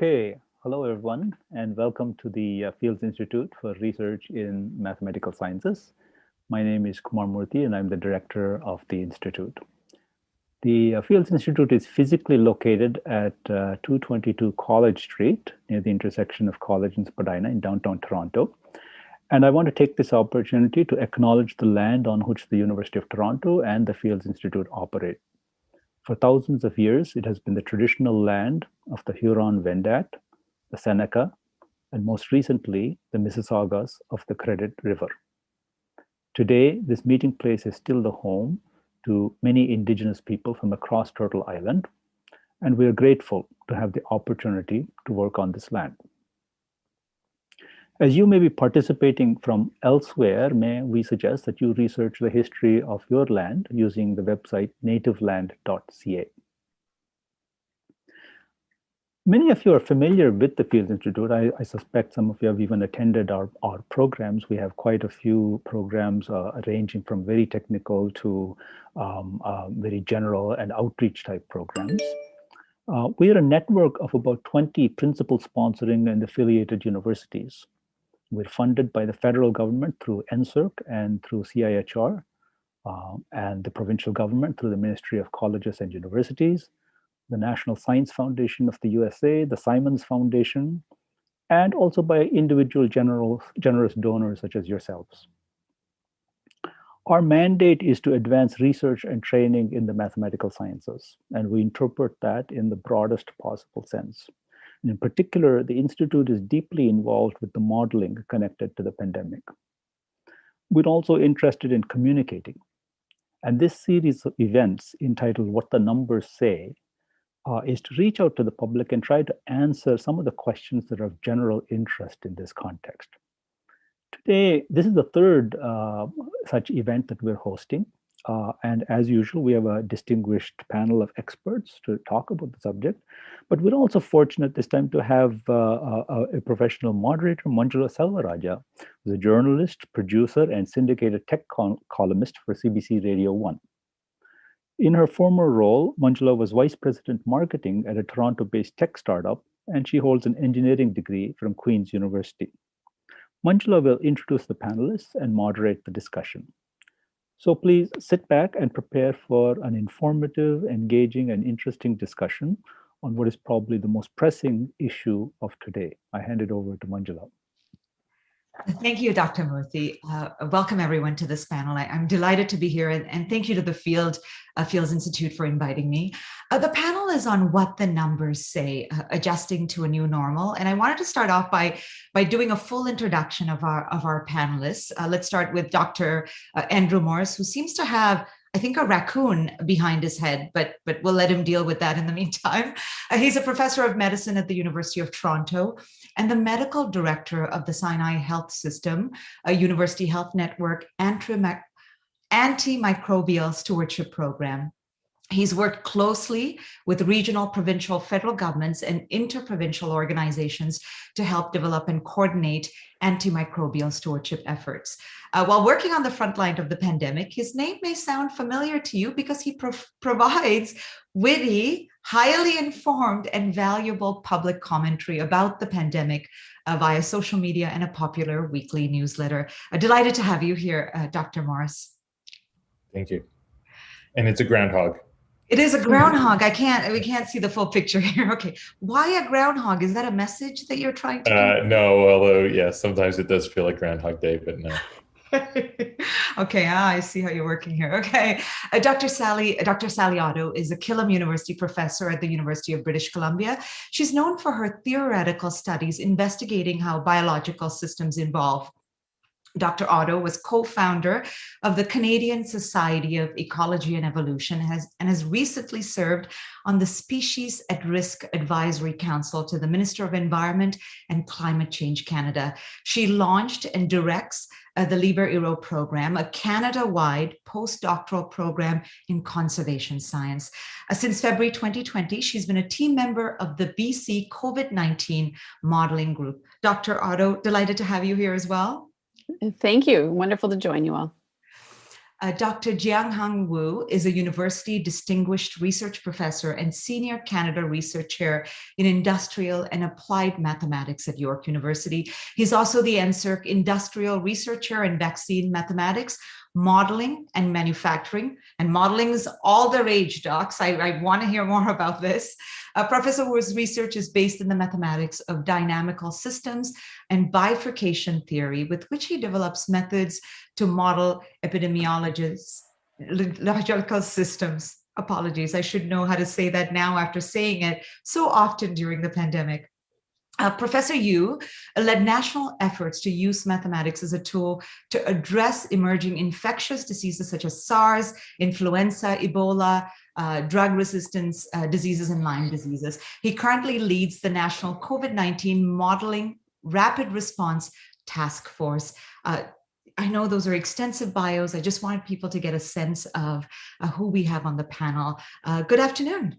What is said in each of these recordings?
Okay, hello everyone, and welcome to the Fields Institute for Research in Mathematical Sciences. My name is Kumar Murthy, and I'm the director of the institute. The Fields Institute is physically located at 222 College Street, near the intersection of College and Spadina in downtown Toronto. And I want to take this opportunity to acknowledge the land on which the University of Toronto and the Fields Institute operate. For thousands of years, it has been the traditional land of the Huron-Wendat, the Seneca, and most recently, the Mississaugas of the Credit River. Today, this meeting place is still the home to many Indigenous people from across Turtle Island, and we are grateful to have the opportunity to work on this land. As you may be participating from elsewhere, may we suggest that you research the history of your land using the website nativeland.ca. Many of you are familiar with the Fields Institute. I suspect some of you have even attended our programs. We have quite a few programs ranging from very technical to very general and outreach type programs. We are a network of about 20 principal sponsoring and affiliated universities. We're funded by the federal government through NSERC and through CIHR, and the provincial government through the Ministry of Colleges and Universities, the National Science Foundation of the USA, the Simons Foundation, and also by individual generous donors such as yourselves. Our mandate is to advance research and training in the mathematical sciences, and we interpret that in the broadest possible sense. And in particular, the Institute is deeply involved with the modeling connected to the pandemic. We're also interested in communicating. And this series of events entitled What the Numbers Say is to reach out to the public and try to answer some of the questions that are of general interest in this context. Today, this is the third such event that we're hosting. And as usual, we have a distinguished panel of experts to talk about the subject. But we're also fortunate this time to have a professional moderator, Manjula Selvarajah, who's a journalist, producer, and syndicated tech columnist for CBC Radio 1. In her former role, Manjula was vice president marketing at a Toronto-based tech startup, and she holds an engineering degree from Queen's University. Manjula will introduce the panelists and moderate the discussion. So please sit back and prepare for an informative, engaging, and interesting discussion on what is probably the most pressing issue of today. I hand it over to Manjula. Thank you, Dr. Murthy. Welcome everyone to this panel. I'm delighted to be here, and thank you to the Fields Institute for inviting me. The panel is on what the numbers say, adjusting to a new normal. And I wanted to start off by doing a full introduction of our panelists. Let's start with Dr. Andrew Morris, who seems to have, I think, a raccoon behind his head, but we'll let him deal with that in the meantime. He's a professor of medicine at the University of Toronto and the medical director of the Sinai Health System, a University Health Network antimicrobial stewardship program. He's worked closely with regional, provincial, federal governments and interprovincial organizations to help develop and coordinate antimicrobial stewardship efforts. While working on the front line of the pandemic, his name may sound familiar to you because he provides witty, highly informed, and valuable public commentary about the pandemic via social media and a popular weekly newsletter. Delighted to have you here, Dr. Morris. Thank you. And it's a groundhog. It is a groundhog. We can't see the full picture here. Okay. Why a groundhog? Is that a message that you're trying to No, although yes, sometimes it does feel like Groundhog Day, but no. Okay, I see how you're working here. Okay. Dr. Sally Otto is a Killam University professor at the University of British Columbia. She's known for her theoretical studies investigating how biological systems evolve. Dr. Otto was co-founder of the Canadian Society of Ecology and Evolution and has recently served on the Species at Risk Advisory Council to the Minister of Environment and Climate Change Canada. She launched and directs the Liber Iro program, a Canada-wide postdoctoral program in conservation science. Since February 2020, she's been a team member of the BC COVID-19 modeling group. Dr. Otto, delighted to have you here as well. Thank you. Wonderful to join you all. Dr. Jianghang Wu is a university distinguished research professor and senior Canada Research Chair in Industrial and Applied Mathematics at York University. He's also the NSERC Industrial Researcher in Vaccine Mathematics, Modeling and Manufacturing. And modeling is all the rage, docs. I want to hear more about this. Professor Wu's research is based in the mathematics of dynamical systems and bifurcation theory, with which he develops methods to model epidemiological systems. Apologies, I should know how to say that now after saying it so often during the pandemic. Professor Yu led national efforts to use mathematics as a tool to address emerging infectious diseases such as SARS, influenza, Ebola, drug resistance diseases, and Lyme diseases. He currently leads the National COVID-19 Modeling Rapid Response Task Force. I know those are extensive bios. I just wanted people to get a sense of who we have on the panel. Good afternoon.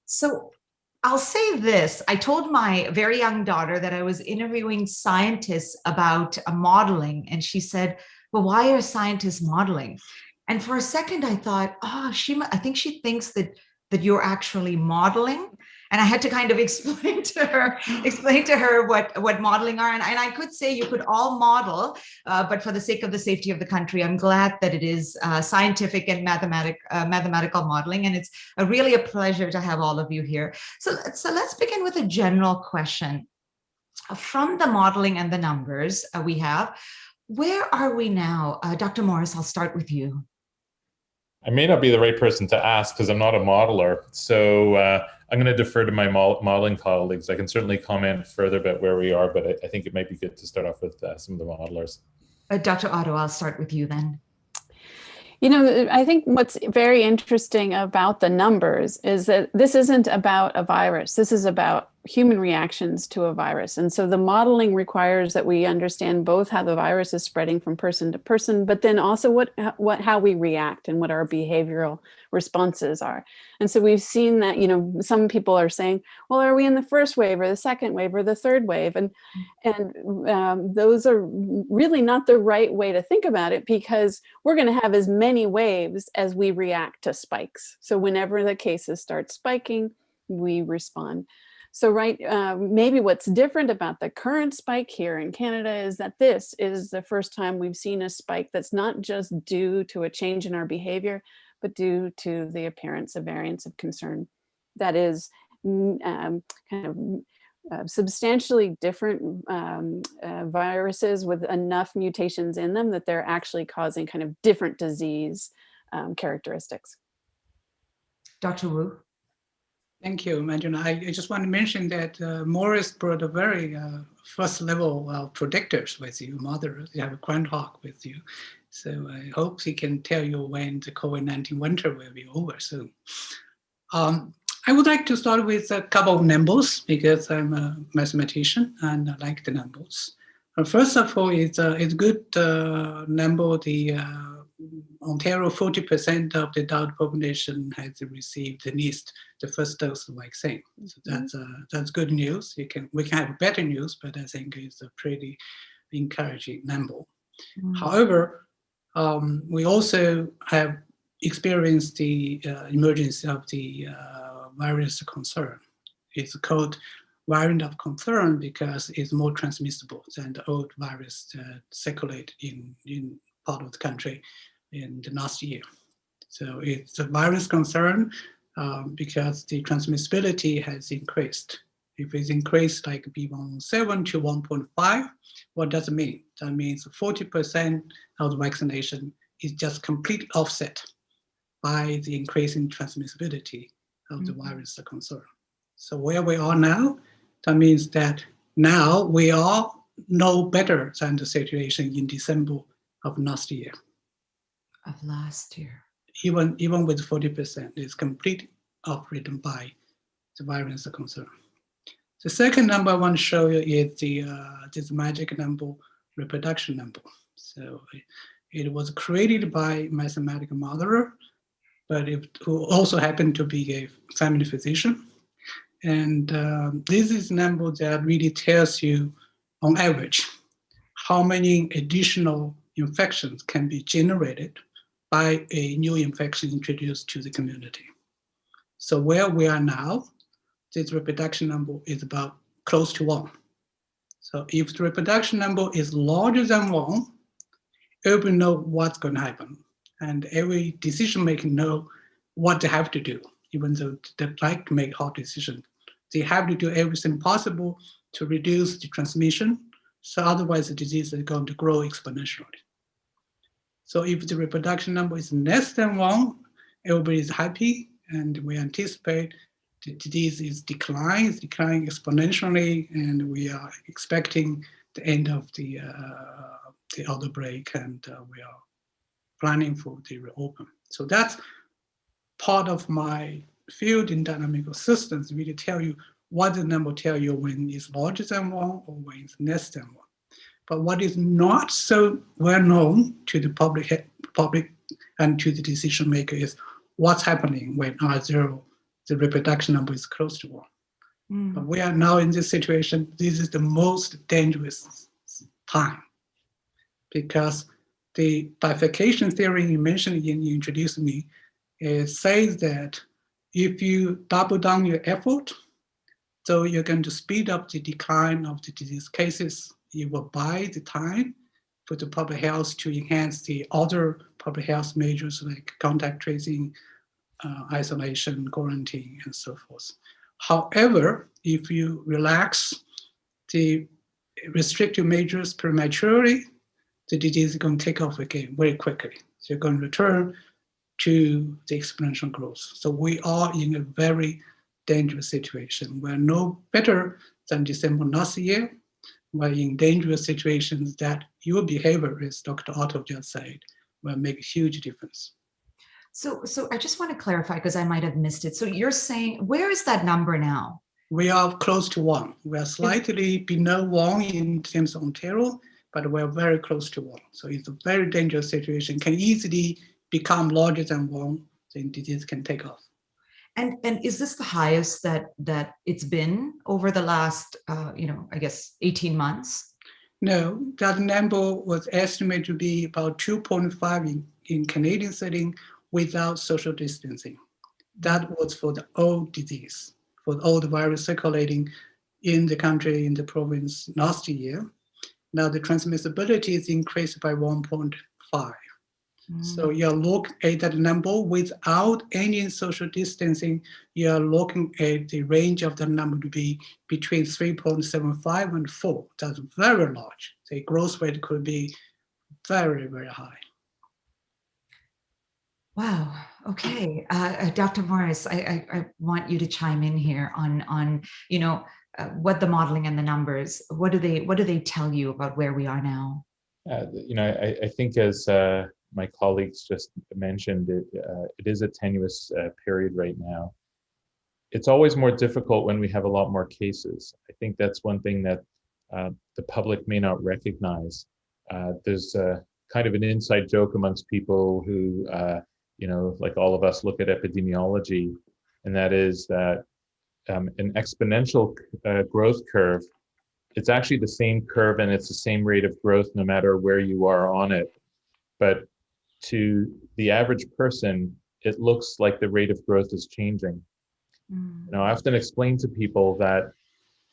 So I'll say this. I told my very young daughter that I was interviewing scientists about modeling, and she said, well, why are scientists modeling? And for a second, I thought, oh, I think she thinks that you're actually modeling. And I had to kind of explain to her what modeling are. And I could say you could all model, but for the sake of the safety of the country, I'm glad that it is scientific and mathematical modeling. And it's really a pleasure to have all of you here. So let's begin with a general question. From the modeling and the numbers we have, where are we now? Dr. Morris, I'll start with you. I may not be the right person to ask because I'm not a modeler. So I'm going to defer to my modeling colleagues. I can certainly comment further about where we are, but I think it might be good to start off with some of the modelers. Dr. Otto, I'll start with you then. You know, I think what's very interesting about the numbers is that this isn't about a virus. This is about human reactions to a virus. And so the modeling requires that we understand both how the virus is spreading from person to person, but then also how we react and what our behavioral responses are. And so we've seen that, you know, some people are saying, well, are we in the first wave or the second wave or the third wave? And those are really not the right way to think about it, because we're going to have as many waves as we react to spikes. So whenever the cases start spiking, we respond. So maybe what's different about the current spike here in Canada is that this is the first time we've seen a spike that's not just due to a change in our behavior, but due to the appearance of variants of concern. That is substantially different viruses with enough mutations in them that they're actually causing kind of different disease characteristics. Dr. Wu. Thank you, Manjula. I just want to mention that Morris brought a very first level predictors with you, mother. You have a groundhog with you. So I hope he can tell you when the COVID-19 winter will be over soon. I would like to start with a couple of numbers because I'm a mathematician and I like the numbers. First of all, it's good number, the Ontario, 40% of the adult population has received at least the first dose of vaccine. So that's good news. We can have better news, but I think it's a pretty encouraging number. However, we also have experienced the emergence of the virus concern. It's called variant of concern because it's more transmissible than the old virus that circulate in part of the country in the last year. So it's a virus concern because the transmissibility has increased. If it's increased like B117 to 1.5, what does it mean? That means 40% of the vaccination is just completely offset by the increase in transmissibility of the virus concern. So where we are now, that means that now we are no better than the situation in December of last year. Even with 40%, it's completely operated by the virus concern. The second number I want to show you is this magic number, reproduction number. So it was created by mathematical modeler, but who also happened to be a family physician. And this is a number that really tells you, on average, how many additional infections can be generated by a new infection introduced to the community. So where we are now, this reproduction number is about close to 1. So if the reproduction number is larger than 1, everybody know what's going to happen. And every decision maker know what they have to do, even though they like to make hard decisions. They have to do everything possible to reduce the transmission. So otherwise the disease is going to grow exponentially. So if the reproduction number is less than 1, everybody is happy, and we anticipate the disease is declining exponentially, and we are expecting the end of the outbreak, and we are planning for the reopen. So that's part of my field in dynamical systems, really tell you what the number tell you when it's larger than 1 or when it's less than 1. But what is not so well known to the public and to the decision maker is what's happening when R0, the reproduction number is close to 1. But we are now in this situation. This is the most dangerous time, because the bifurcation theory you mentioned when you introduced me says that if you double down your effort, so you're going to speed up the decline of the disease cases. You will buy the time for the public health to enhance the other public health measures like contact tracing, isolation, quarantine, and so forth. However, if you relax the restrictive measures prematurely, the disease is going to take off again very quickly. So you're going to return to the exponential growth. So we are in a very dangerous situation. We're no better than December last year. We're in dangerous situations that your behavior, as Dr. Otto just said, will make a huge difference. So I just want to clarify, because I might have missed it. So you're saying, where is that number now? We are close to 1. We are slightly below 1 in terms of Ontario, but we're very close to 1. So it's a very dangerous situation, can easily become larger than 1, then disease can take off. And is this the highest that it's been over the last, I guess, 18 months? No, that number was estimated to be about 2.5 in Canadian setting without social distancing. That was for the old disease, for all the virus circulating in the country, in the province last year. Now the transmissibility is increased by 1.5. So you're looking at that number without any social distancing, you're looking at the range of the number to be between 3.75 and 4. That's very large. The growth rate could be very, very high. Wow. Okay. Dr. Morris, I want you to chime in here on what the modeling and the numbers, what do they tell you about where we are now? I think as my colleagues just mentioned, it is a tenuous period right now. It's always more difficult when we have a lot more cases. I think that's one thing that the public may not recognize. There's kind of an inside joke amongst people who, like all of us, look at epidemiology, and that is that an exponential growth curve, it's actually the same curve and it's the same rate of growth no matter where you are on it. But to the average person, it looks like the rate of growth is changing. I often explain to people that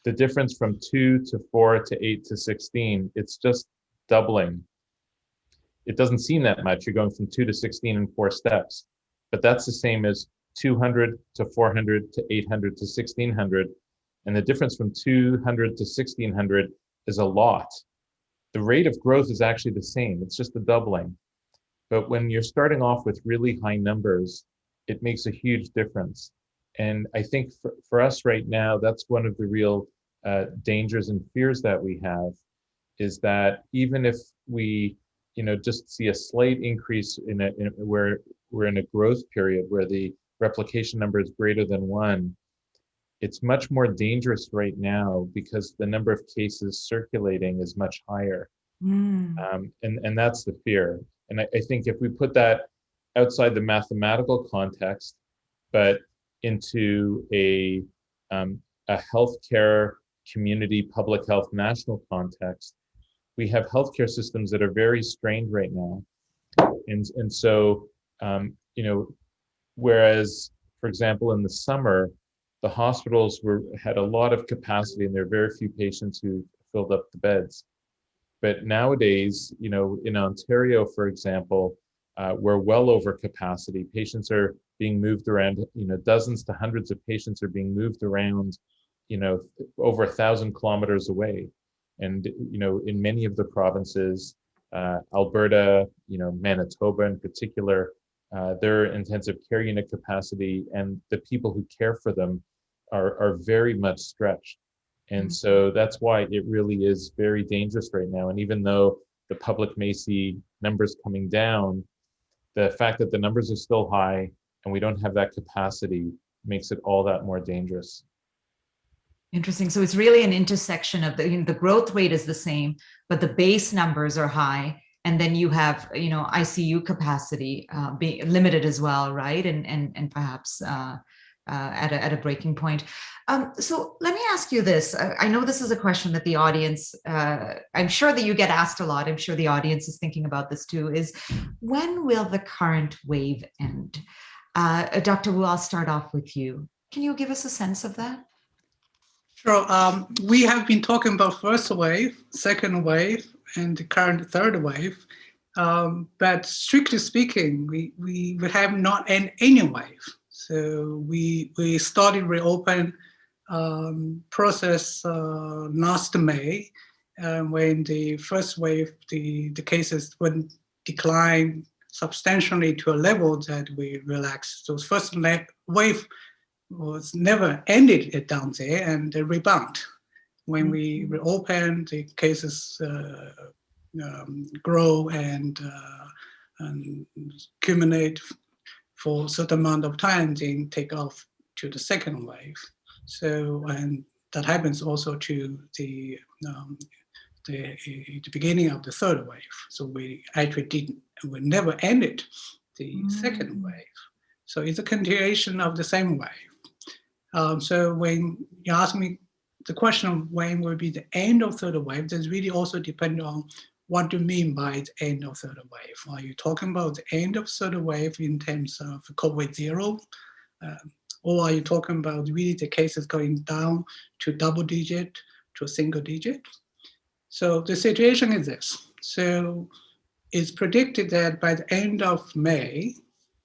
the difference from 2 to 4 to 8 to 16, it's just doubling. It doesn't seem that much. You're going from 2 to 16 in 4 steps, but that's the same as 200 to 400 to 800 to 1600. And the difference from 200 to 1600 is a lot. The rate of growth is actually the same. It's just a doubling. But when you're starting off with really high numbers, it makes a huge difference. And I think for us right now, that's one of the real dangers and fears that we have, is that even if we, just see a slight increase where we're in a growth period where the replication number is greater than 1, it's much more dangerous right now because the number of cases circulating is much higher. And that's the fear. And I think if we put that outside the mathematical context, but into a healthcare community, public health, national context, we have healthcare systems that are very strained right now. And so, you know, whereas, for example, in the summer, the hospitals had a lot of capacity and there are very few patients who filled up the beds. But nowadays, you know, in Ontario, for example, we're well over capacity. Patients are being moved around, you know, dozens to hundreds of patients are being moved around, you know, over 1,000 kilometers away. And, you know, in many of the provinces, Alberta, you know, Manitoba in particular, their intensive care unit capacity and the people who care for them are very much stretched. And so that's why it really is very dangerous right now. And even though the public may see numbers coming down, the fact that the numbers are still high and we don't have that capacity makes it all that more dangerous. Interesting. So it's really an intersection of the growth rate is the same, but the base numbers are high. And then you have, you know, ICU capacity being limited as well, right? And perhaps at a breaking point. So let me ask you this. I know this is a question that the audience, I'm sure that you get asked a lot. I'm sure the audience is thinking about this too, is when will the current wave end? Dr. Wu, I'll start off with you. Can you give us a sense of that? Sure. We have been talking about first wave, second wave, and the current third wave. But strictly speaking, we have not any wave. So we started reopen process last May, when the first wave, the cases would decline substantially to a level that we relaxed. So first wave was never ended down there, and the rebound. When we reopen, the cases grow and accumulate for a certain amount of time, then take off to the second wave. So, and that happens also to the beginning of the third wave. So we actually we never ended the second wave. So it's a continuation of the same wave. So when you ask me the question of when will be the end of third wave, that's really also depend on what do you mean by the end of third wave? Are you talking about the end of third wave in terms of COVID-0? Or are you talking about really the cases going down to double digit, to a single digit? So the situation is this. So it's predicted that by the end of May,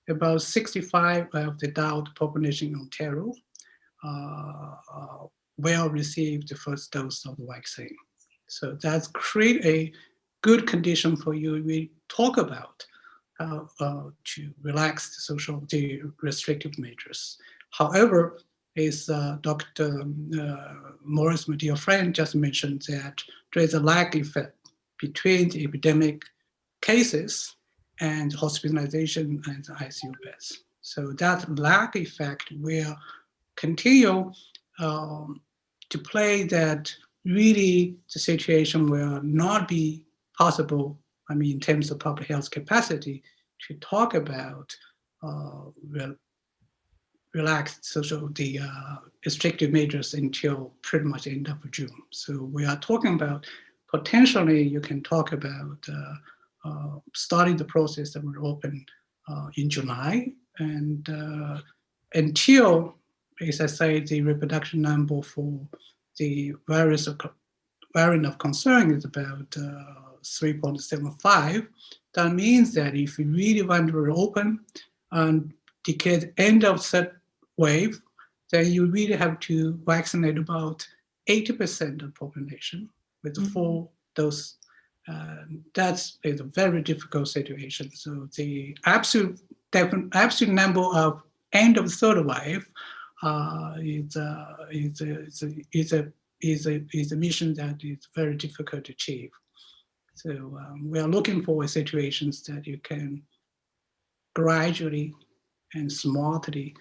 about 65% of the adult population in Ontario will receive the first dose of the vaccine. So that's create a good condition for you. We talk about to relax the restrictive measures. However, as Dr. Morris, my dear friend, just mentioned, that there is a lag effect between the epidemic cases and hospitalization and ICU beds. So that lag effect will continue to play, that really the situation will not be possible, I mean, in terms of public health capacity, to talk about relaxed the restrictive measures until pretty much end of June. So we are talking about potentially you can talk about starting the process that will open in July, and until, as I say, the reproduction number for the variant of concern is about 3.75. That means that if you really want to reopen and declare the end of third wave, then you really have to vaccinate about 80% of the population with the full dose. That's a very difficult situation. So the absolute number of end of third wave is a mission that is very difficult to achieve. So we are looking for situations that you can gradually and smartly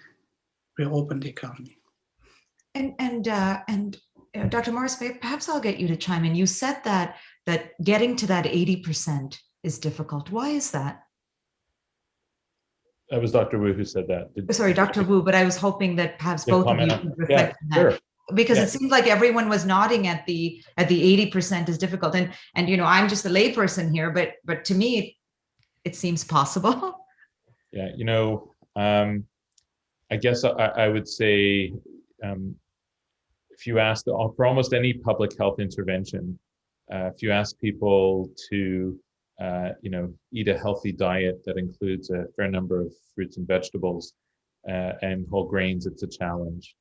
reopen the economy. And Dr. Morris, perhaps I'll get you to chime in. You said that getting to that 80% is difficult. Why is that? That was Dr. Wu who said that. Sorry, Dr. Wu, but I was hoping that perhaps both of you could reflect on that. Sure. Because Yeah. it seemed like everyone was nodding at the 80% is difficult. And I'm just a layperson here, but to me, it seems possible. Yeah, I guess I would say, if you ask for almost any public health intervention, if you ask people to, eat a healthy diet that includes a fair number of fruits and vegetables and whole grains, it's a challenge.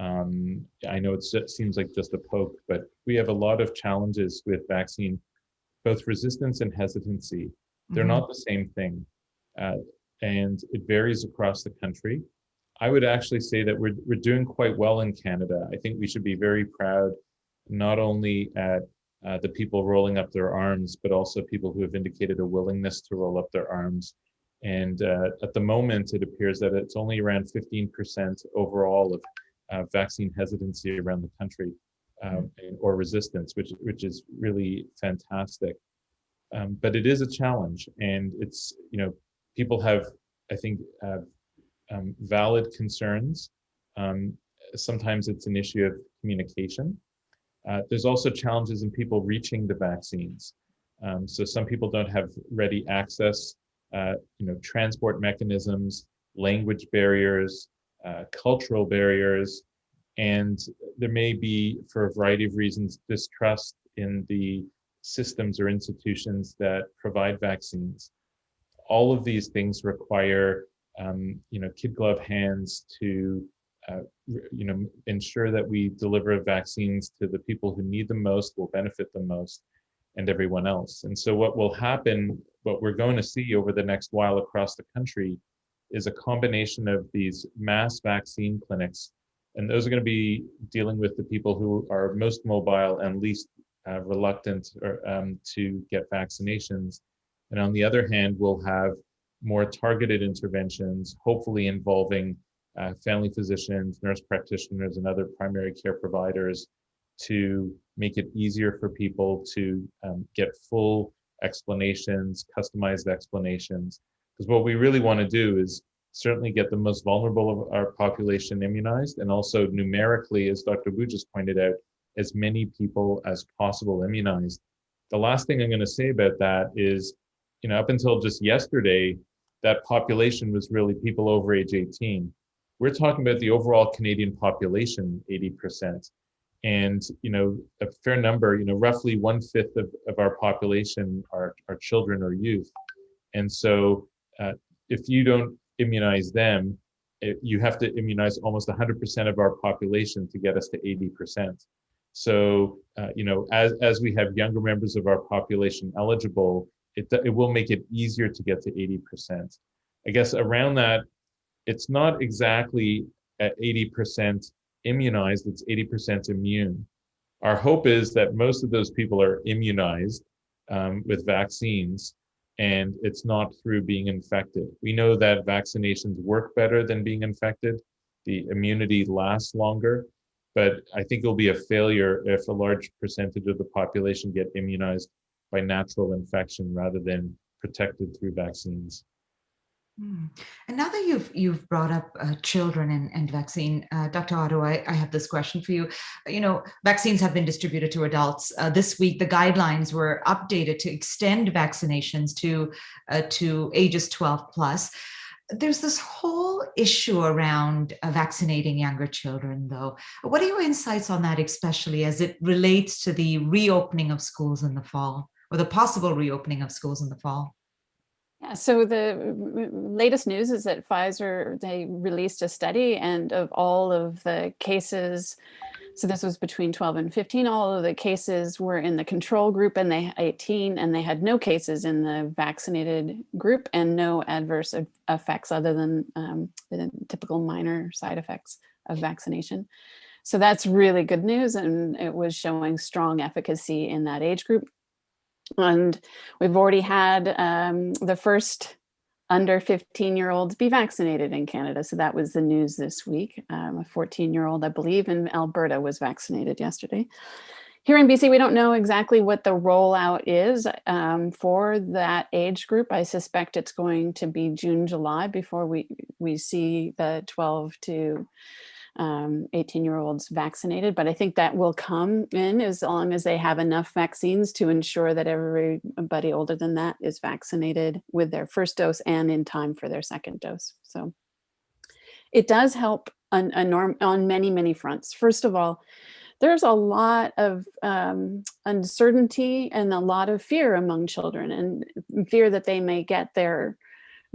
I know it seems like just a poke, but we have a lot of challenges with vaccine, both resistance and hesitancy. They're not the same thing. And it varies across the country. I would actually say that we're doing quite well in Canada. I think we should be very proud, not only at the people rolling up their arms, but also people who have indicated a willingness to roll up their arms. And at the moment, it appears that it's only around 15% overall of vaccine hesitancy around the country, or resistance, which is really fantastic. But it is a challenge, and it's, people have, I think, valid concerns. Sometimes it's an issue of communication. There's also challenges in people reaching the vaccines. So some people don't have ready access, transport mechanisms, language barriers, cultural barriers, and there may be, for a variety of reasons, distrust in the systems or institutions that provide vaccines. All of these things require, kid glove hands to, ensure that we deliver vaccines to the people who need them most, will benefit the most, and everyone else. And so what will happen, what we're going to see over the next while across the country, is a combination of these mass vaccine clinics, and those are going to be dealing with the people who are most mobile and least reluctant to get vaccinations. And on the other hand, we'll have more targeted interventions, hopefully involving family physicians, nurse practitioners, and other primary care providers, to make it easier for people to get full explanations, customized explanations. Because what we really want to do is certainly get the most vulnerable of our population immunized, and also numerically, as Dr. Wu just pointed out, as many people as possible immunized. The last thing I'm going to say about that is, up until just yesterday, that population was really people over age 18. We're talking about the overall Canadian population, 80%. And, a fair number, roughly 1/5 of our population are children or youth. And so if you don't immunize them, you have to immunize almost 100% of our population to get us to 80%. So, as we have younger members of our population eligible, it will make it easier to get to 80%. I guess around that, it's not exactly at 80% immunized, it's 80% immune. Our hope is that most of those people are immunized with vaccines, and it's not through being infected. We know that vaccinations work better than being infected. The immunity lasts longer, but I think it'll be a failure if a large percentage of the population get immunized by natural infection rather than protected through vaccines. And now that you've brought up children and vaccine, Dr. Otto, I have this question for you. Vaccines have been distributed to adults. This week, the guidelines were updated to extend vaccinations to ages 12 plus. There's this whole issue around vaccinating younger children, though. What are your insights on that, especially as it relates to the reopening of schools in the fall, or the possible reopening of schools in the fall? Yeah, so the latest news is that Pfizer, they released a study, and of all of the cases, so this was between 12 and 15, all of the cases were in the control group, and they 18, and they had no cases in the vaccinated group and no adverse effects other than the typical minor side effects of vaccination. So that's really good news, and it was showing strong efficacy in that age group. And we've already had the first under 15-year-olds be vaccinated in Canada. So that was the news this week. A 14-year-old, I believe, in Alberta was vaccinated yesterday. Here in BC, we don't know exactly what the rollout is for that age group. I suspect it's going to be June, July before we see the 12 to 18-year-olds vaccinated, but I think that will come in as long as they have enough vaccines to ensure that everybody older than that is vaccinated with their first dose and in time for their second dose. So it does help on many, many fronts. First of all, there's a lot of uncertainty and a lot of fear among children, and fear that they may get their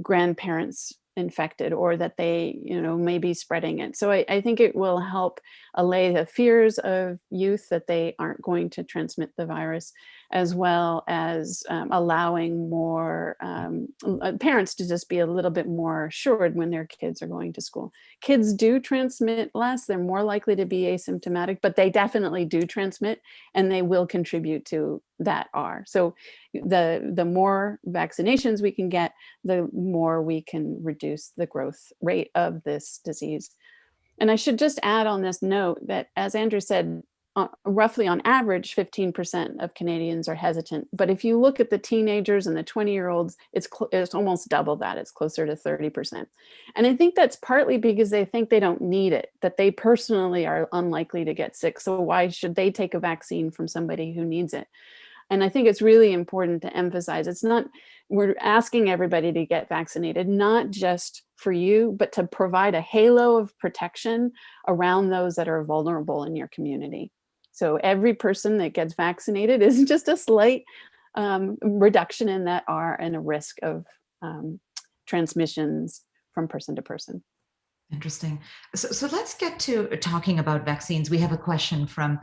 grandparents infected, or that they, may be spreading it. So I think it will help allay the fears of youth that they aren't going to transmit the virus, as well as allowing more parents to just be a little bit more assured when their kids are going to school. Kids do transmit less, they're more likely to be asymptomatic, but they definitely do transmit, and they will contribute to that R. So the more vaccinations we can get, the more we can reduce the growth rate of this disease. And I should just add on this note that, as Andrew said, roughly on average, 15% of Canadians are hesitant. But if you look at the teenagers and the 20-year-olds, it's almost double that. It's closer to 30%. And I think that's partly because they think they don't need it, that they personally are unlikely to get sick. So why should they take a vaccine from somebody who needs it? And I think it's really important to emphasize, we're asking everybody to get vaccinated, not just for you, but to provide a halo of protection around those that are vulnerable in your community. So every person that gets vaccinated is just a slight reduction in that R and a risk of transmissions from person to person. Interesting. So let's get to talking about vaccines. We have a question from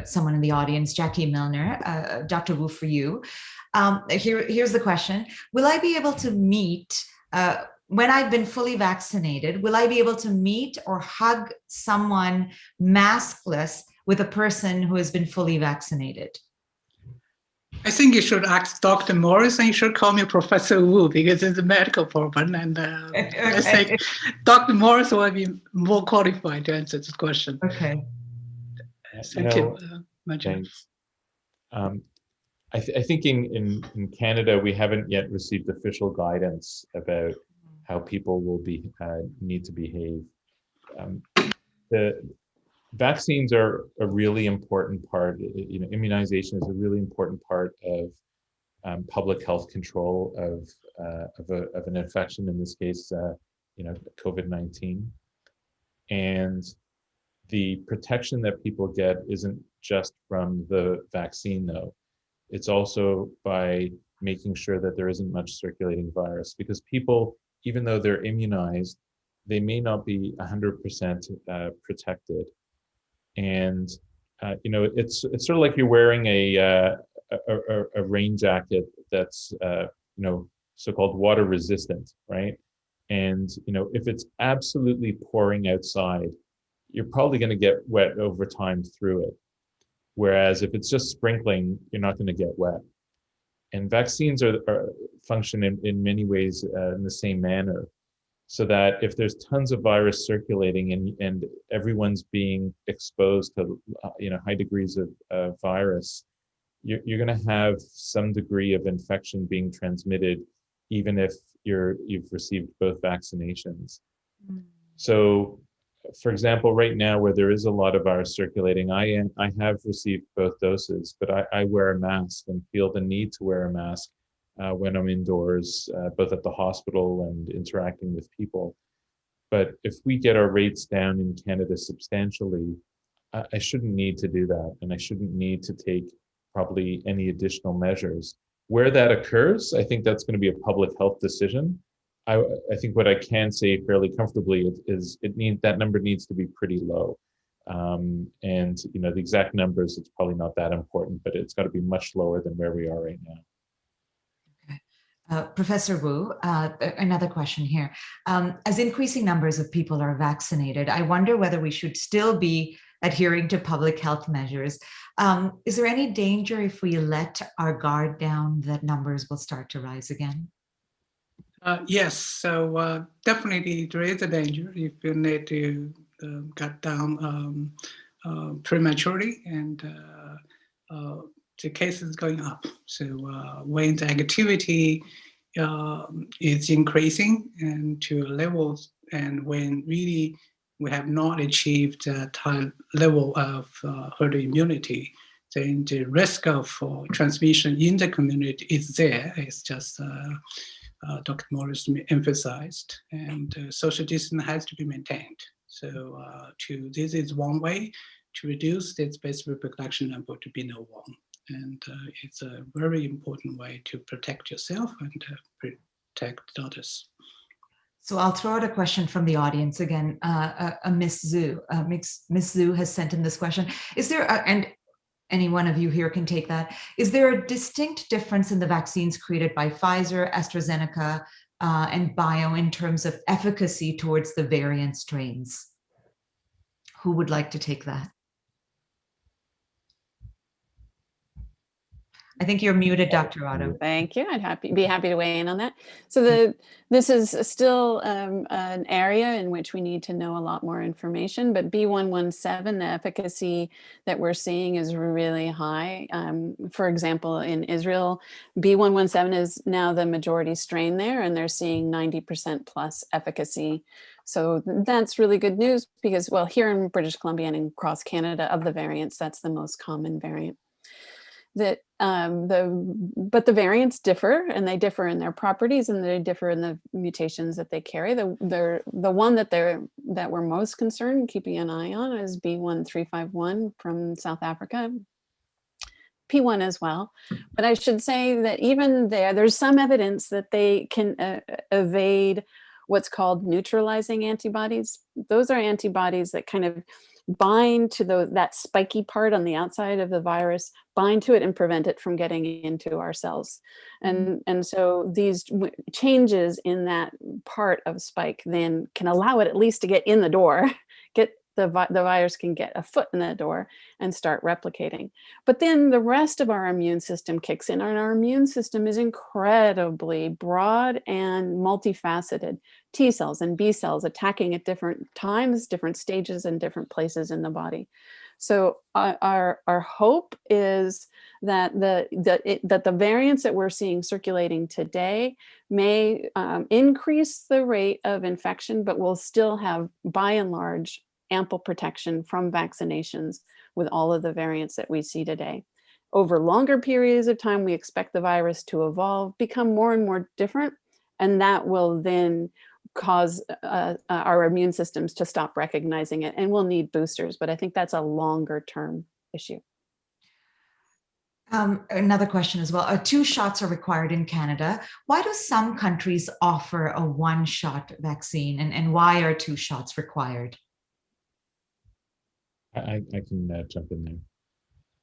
someone in the audience, Jackie Milner. Dr. Wu, for you. Here's the question. Will I be able to meet, when I've been fully vaccinated, will I be able to meet or hug someone maskless with a person who has been fully vaccinated? I think you should ask Dr. Morris, and you should call me Professor Wu, because it's a medical problem. And I think Dr. Morris will be more qualified to answer this question. Okay. Thank you. Thanks. I think in Canada, we haven't yet received official guidance about how people will need to behave. The vaccines are a really important part. Immunization is a really important part of public health control of an infection. In this case, COVID-19, and the protection that people get isn't just from the vaccine, though. It's also by making sure that there isn't much circulating virus, because people, even though they're immunized, they may not be 100% protected. And it's sort of like you're wearing a rain jacket that's so-called water resistant, right? And if it's absolutely pouring outside, you're probably going to get wet over time through it. Whereas if it's just sprinkling, you're not going to get wet. And vaccines function in many ways in the same manner, so that if there's tons of virus circulating and everyone's being exposed to high degrees of virus, you're going to have some degree of infection being transmitted, even if you've received both vaccinations. Mm. So, for example, right now where there is a lot of virus circulating, I have received both doses, but I wear a mask and feel the need to wear a mask when I'm indoors, both at the hospital and interacting with people. But if we get our rates down in Canada substantially, I shouldn't need to do that, and I shouldn't need to take probably any additional measures. Where that occurs, I think that's going to be a public health decision. I think what I can say fairly comfortably is that number needs to be pretty low. And the exact numbers, it's probably not that important, but it's got to be much lower than where we are right now. Professor Wu, another question here. As increasing numbers of people are vaccinated, I wonder whether we should still be adhering to public health measures. Is there any danger if we let our guard down that numbers will start to rise again? Yes, so definitely there is a danger if you need to cut down prematurely, and the case is going up. So when the activity is increasing and to levels, and when really we have not achieved that high level of herd immunity, then the risk of transmission in the community is there. It's just Dr. Morris emphasized, and social distance has to be maintained. So this is one way to reduce the space reproduction number to be no one. And it's a very important way to protect yourself and protect others. So I'll throw out a question from the audience again. Miss Zhu, Miss Zhu has sent in this question. Is there, and any one of you here can take that, is there a distinct difference in the vaccines created by Pfizer, AstraZeneca, and Bio in terms of efficacy towards the variant strains? Who would like to take that? I think you're muted, Dr. Otto. Thank you. I'd be happy to weigh in on that. So this is still an area in which we need to know a lot more information, but B117, the efficacy that we're seeing is really high. For example, in Israel, B117 is now the majority strain there, and they're seeing 90% plus efficacy. So that's really good news because, well, here in British Columbia and across Canada, of the variants, that's the most common variant. But the variants differ, and they differ in their properties, and they differ in the mutations that they carry. The one that we're most concerned keeping an eye on is B1351 from South Africa, P1 as well. But I should say that even there's some evidence that they can evade what's called neutralizing antibodies. Those are antibodies that kind of bind to that spiky part on the outside of the virus, bind to it and prevent it from getting into our cells. And so these changes in that part of spike then can allow it at least to get in the door, the virus can get a foot in the door and start replicating. But then the rest of our immune system kicks in, and our immune system is incredibly broad and multifaceted. T cells and B cells attacking at different times, different stages, and different places in the body. So our hope is that the variants that we're seeing circulating today may increase the rate of infection, but will still have, by and large, ample protection from vaccinations with all of the variants that we see today. Over longer periods of time, we expect the virus to evolve, become more and more different, and that will then cause our immune systems to stop recognizing it, and we'll need boosters, but I think that's a longer term issue. Another question as well. 2 shots are required in Canada. Why do some countries offer a 1-shot vaccine, and why are 2 shots required? I can jump in there.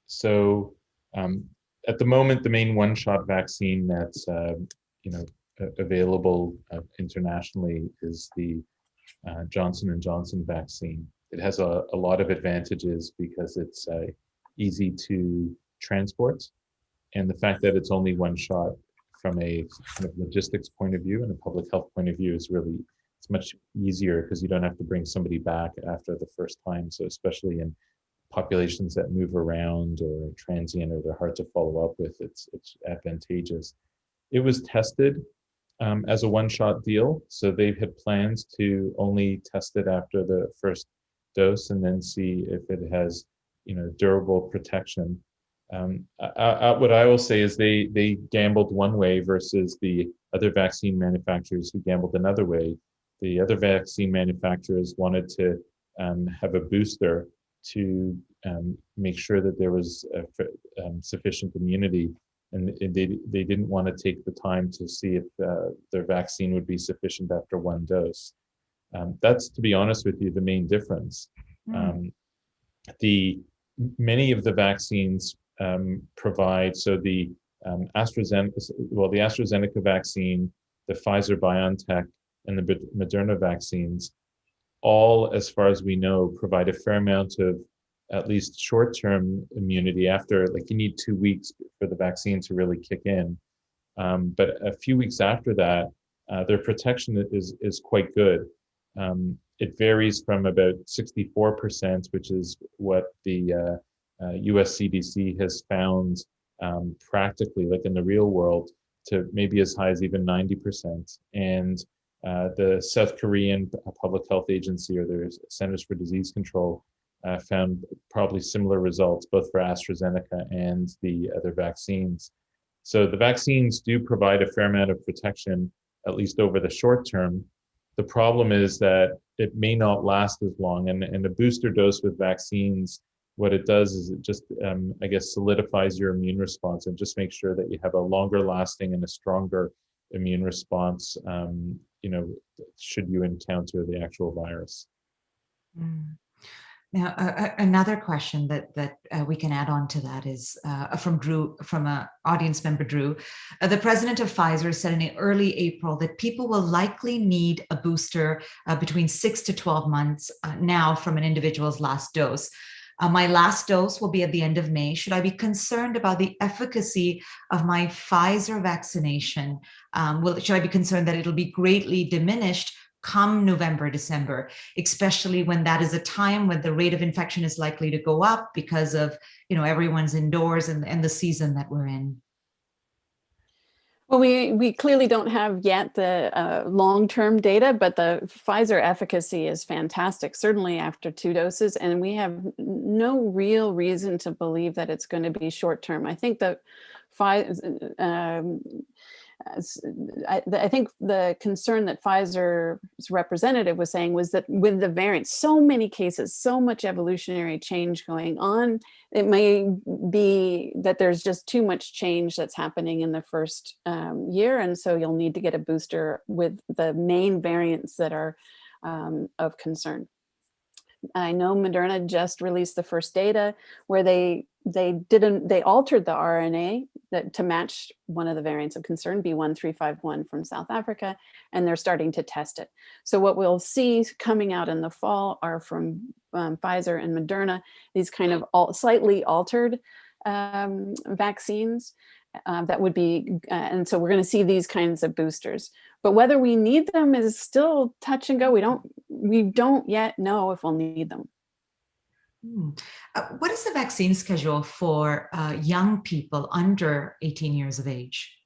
So at the moment, the main 1-shot vaccine that's available internationally is the Johnson & Johnson vaccine. It has a lot of advantages because it's easy to transport, and the fact that it's only 1 shot from a kind of logistics point of view and a public health point of view is really, it's much easier because you don't have to bring somebody back after the first time. So especially in populations that move around or transient or they're hard to follow up with, it's advantageous. It was tested as a 1-shot deal. So they've had plans to only test it after the first dose and then see if it has, durable protection. What I will say is they gambled one way versus the other vaccine manufacturers who gambled another way. The other vaccine manufacturers wanted to have a booster to make sure that there was sufficient immunity, and they didn't want to take the time to see if their vaccine would be sufficient after 1 dose. That's, to be honest with you, the main difference. Many of the vaccines provide, so the AstraZeneca vaccine, the Pfizer-BioNTech, and the Mrna vaccines, all, as far as we know, provide a fair amount of at least short-term immunity after, like, you need 2 weeks for the vaccine to really kick in. But a few weeks after that, their protection is quite good. It varies from about 64%, which is what the US CDC has found practically, like in the real world, to maybe as high as even 90%. And The South Korean Public Health Agency, or their Centers for Disease Control, found probably similar results, both for AstraZeneca and the other vaccines. So the vaccines do provide a fair amount of protection, at least over the short term. The problem is that it may not last as long, and a booster dose with vaccines, what it does is it just, I guess, solidifies your immune response and just makes sure that you have a longer lasting and a stronger immune response, should you encounter the actual virus. Mm. Now, another question that we can add on to that is from Drew, from an audience member, Drew. The president of Pfizer said in early April that people will likely need a booster between 6 to 12 months now from an individual's last dose. My last dose will be at the end of May. Should I be concerned about the efficacy of my Pfizer vaccination? Should I be concerned that it'll be greatly diminished come November, December, especially when that is a time when the rate of infection is likely to go up because of, everyone's indoors and the season that we're in? Well, we clearly don't have yet the long-term data, but the Pfizer efficacy is fantastic, certainly after 2 doses, and we have no real reason to believe that it's going to be short-term. I think that I think the concern that Pfizer's representative was saying was that with the variants, so many cases, so much evolutionary change going on, it may be that there's just too much change that's happening in the first year. And so you'll need to get a booster with the main variants that are of concern. I know Moderna just released the first data where they altered the RNA to match one of the variants of concern, B1351 from South Africa, and they're starting to test it. So what we'll see coming out in the fall are from Pfizer and Moderna, these kind of slightly altered vaccines that would be, and so we're going to see these kinds of boosters. But whether we need them is still touch and go. We don't yet know if we'll need them. What is the vaccine schedule for young people under 18 years of age?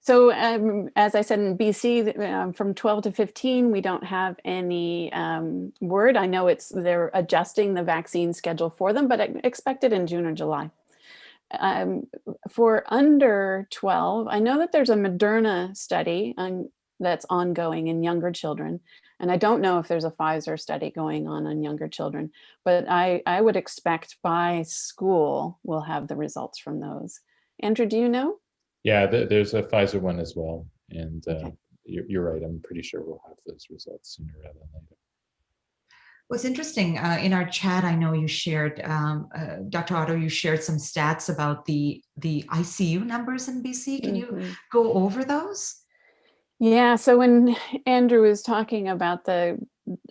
So as I said, in BC, from 12 to 15, we don't have any word. I know they're adjusting the vaccine schedule for them, but I expect it in June or July. For under 12, I know that there's a Mrna study that's ongoing in younger children. And I don't know if there's a Pfizer study going on younger children, but I would expect by school we'll have the results from those. Andrew, do you know? Yeah, there's a Pfizer one as well. And okay. You're right. I'm pretty sure we'll have those results sooner rather than later. What's interesting, in our chat, I know you shared, Dr. Otto, you shared some stats about the ICU numbers in BC. Can you go over those? Yeah, so when Andrew was talking about the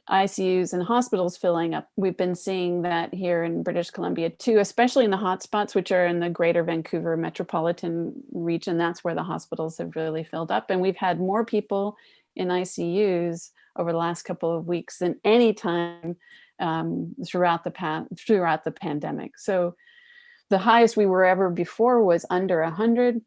ICUs and hospitals filling up, we've been seeing that here in British Columbia too, especially in the hotspots, which are in the greater Vancouver metropolitan region. That's where the hospitals have really filled up. And we've had more people in ICUs over the last couple of weeks than any time throughout the pandemic. So the highest we were ever before was under 100.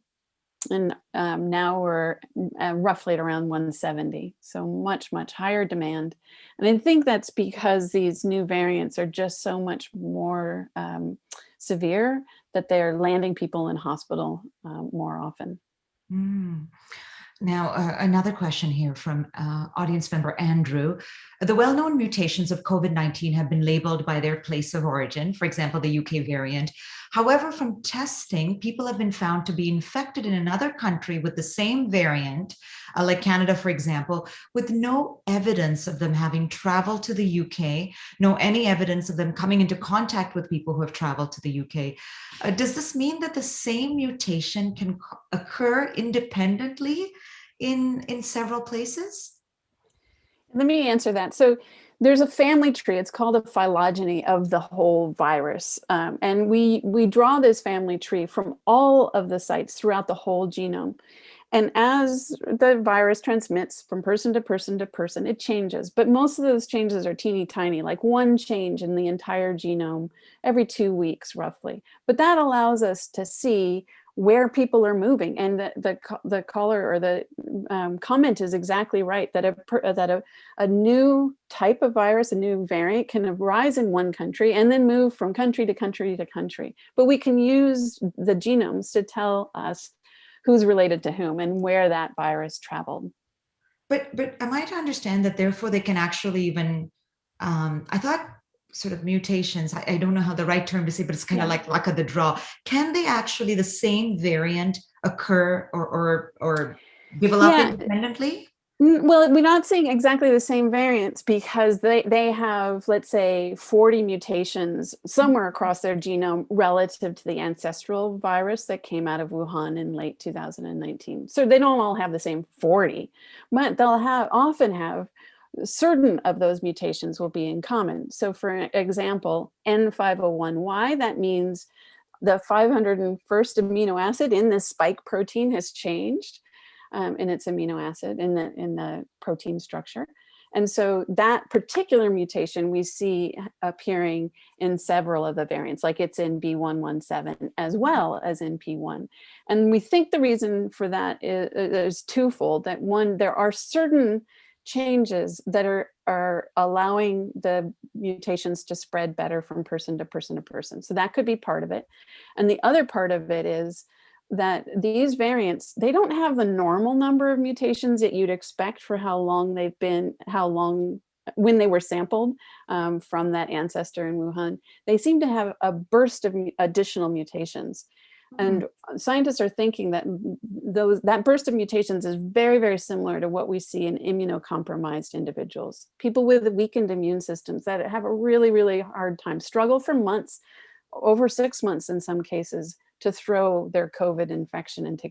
And now we're roughly at around 170. So much, much higher demand. And I think that's because these new variants are just so much more severe that they're landing people in hospital more often. Now, another question here from audience member Andrew. The well-known mutations of COVID-19 have been labeled by their place of origin, for example, the UK variant. However, from testing, people have been found to be infected in another country with the same variant, like Canada, for example, with no evidence of them having traveled to the UK, any evidence of them coming into contact with people who have traveled to the UK. Does this mean that the same mutation can occur independently in several places? Let me answer that. So there's a family tree. It's called a phylogeny of the whole virus. And we draw this family tree from all of the sites throughout the whole genome. And as the virus transmits from person to person to person, it changes. But most of those changes are teeny tiny, like one change in the entire genome every 2 weeks, roughly. But that allows us to see where people are moving. And the caller or the comment is exactly right, that a new type of virus, a new variant can arise in one country and then move from country to country to country. But we can use the genomes to tell us who's related to whom and where that virus traveled. But am I to understand that therefore they can actually even, I thought sort of mutations, I don't know how the right term to say, but it's kind of like luck of the draw. Can they actually, the same variant occur or develop independently? Well, we're not seeing exactly the same variants because they have, let's say, 40 mutations somewhere across their genome relative to the ancestral virus that came out of Wuhan in late 2019. So they don't all have the same 40, but they'll often have certain of those mutations will be in common. So for example, N501Y, that means the 501st amino acid in this spike protein has changed in its amino acid in the protein structure. And so that particular mutation we see appearing in several of the variants, like it's in B117 as well as in P1. And we think the reason for that is twofold. That one, there are certain changes that are allowing the mutations to spread better from person to person to person. So that could be part of it. And the other part of it is that these variants, they don't have the normal number of mutations that you'd expect for how long they've been, when they were sampled from that ancestor in Wuhan. They seem to have a burst of additional mutations. And scientists are thinking that that burst of mutations is very, very similar to what we see in immunocompromised individuals, people with weakened immune systems that have a really, really hard time, struggle for months, over 6 months in some cases, to throw their COVID infection and to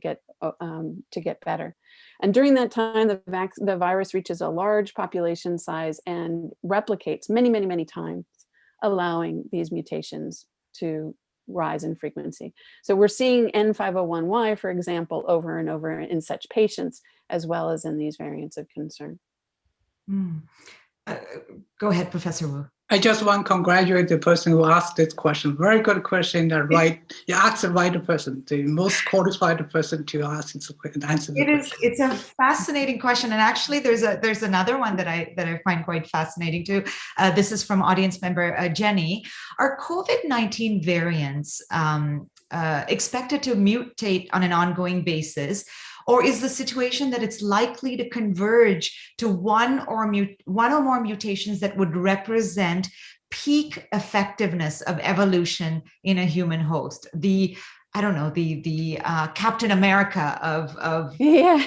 get better. And during that time, the virus reaches a large population size and replicates many, many, many times, allowing these mutations to rise in frequency. So we're seeing N501Y, for example, over and over in such patients, as well as in these variants of concern. Go ahead, Professor Wu. I just want to congratulate the person who asked this question. Very good question. You asked the right person, the most qualified person to ask and answer the question. It's a fascinating question, and actually, there's another one that I find quite fascinating too. This is from audience member Jenny. Are COVID-19 variants expected to mutate on an ongoing basis? Or is the situation that it's likely to converge to one or more mutations that would represent peak effectiveness of evolution in a human host? The Captain America of yeah.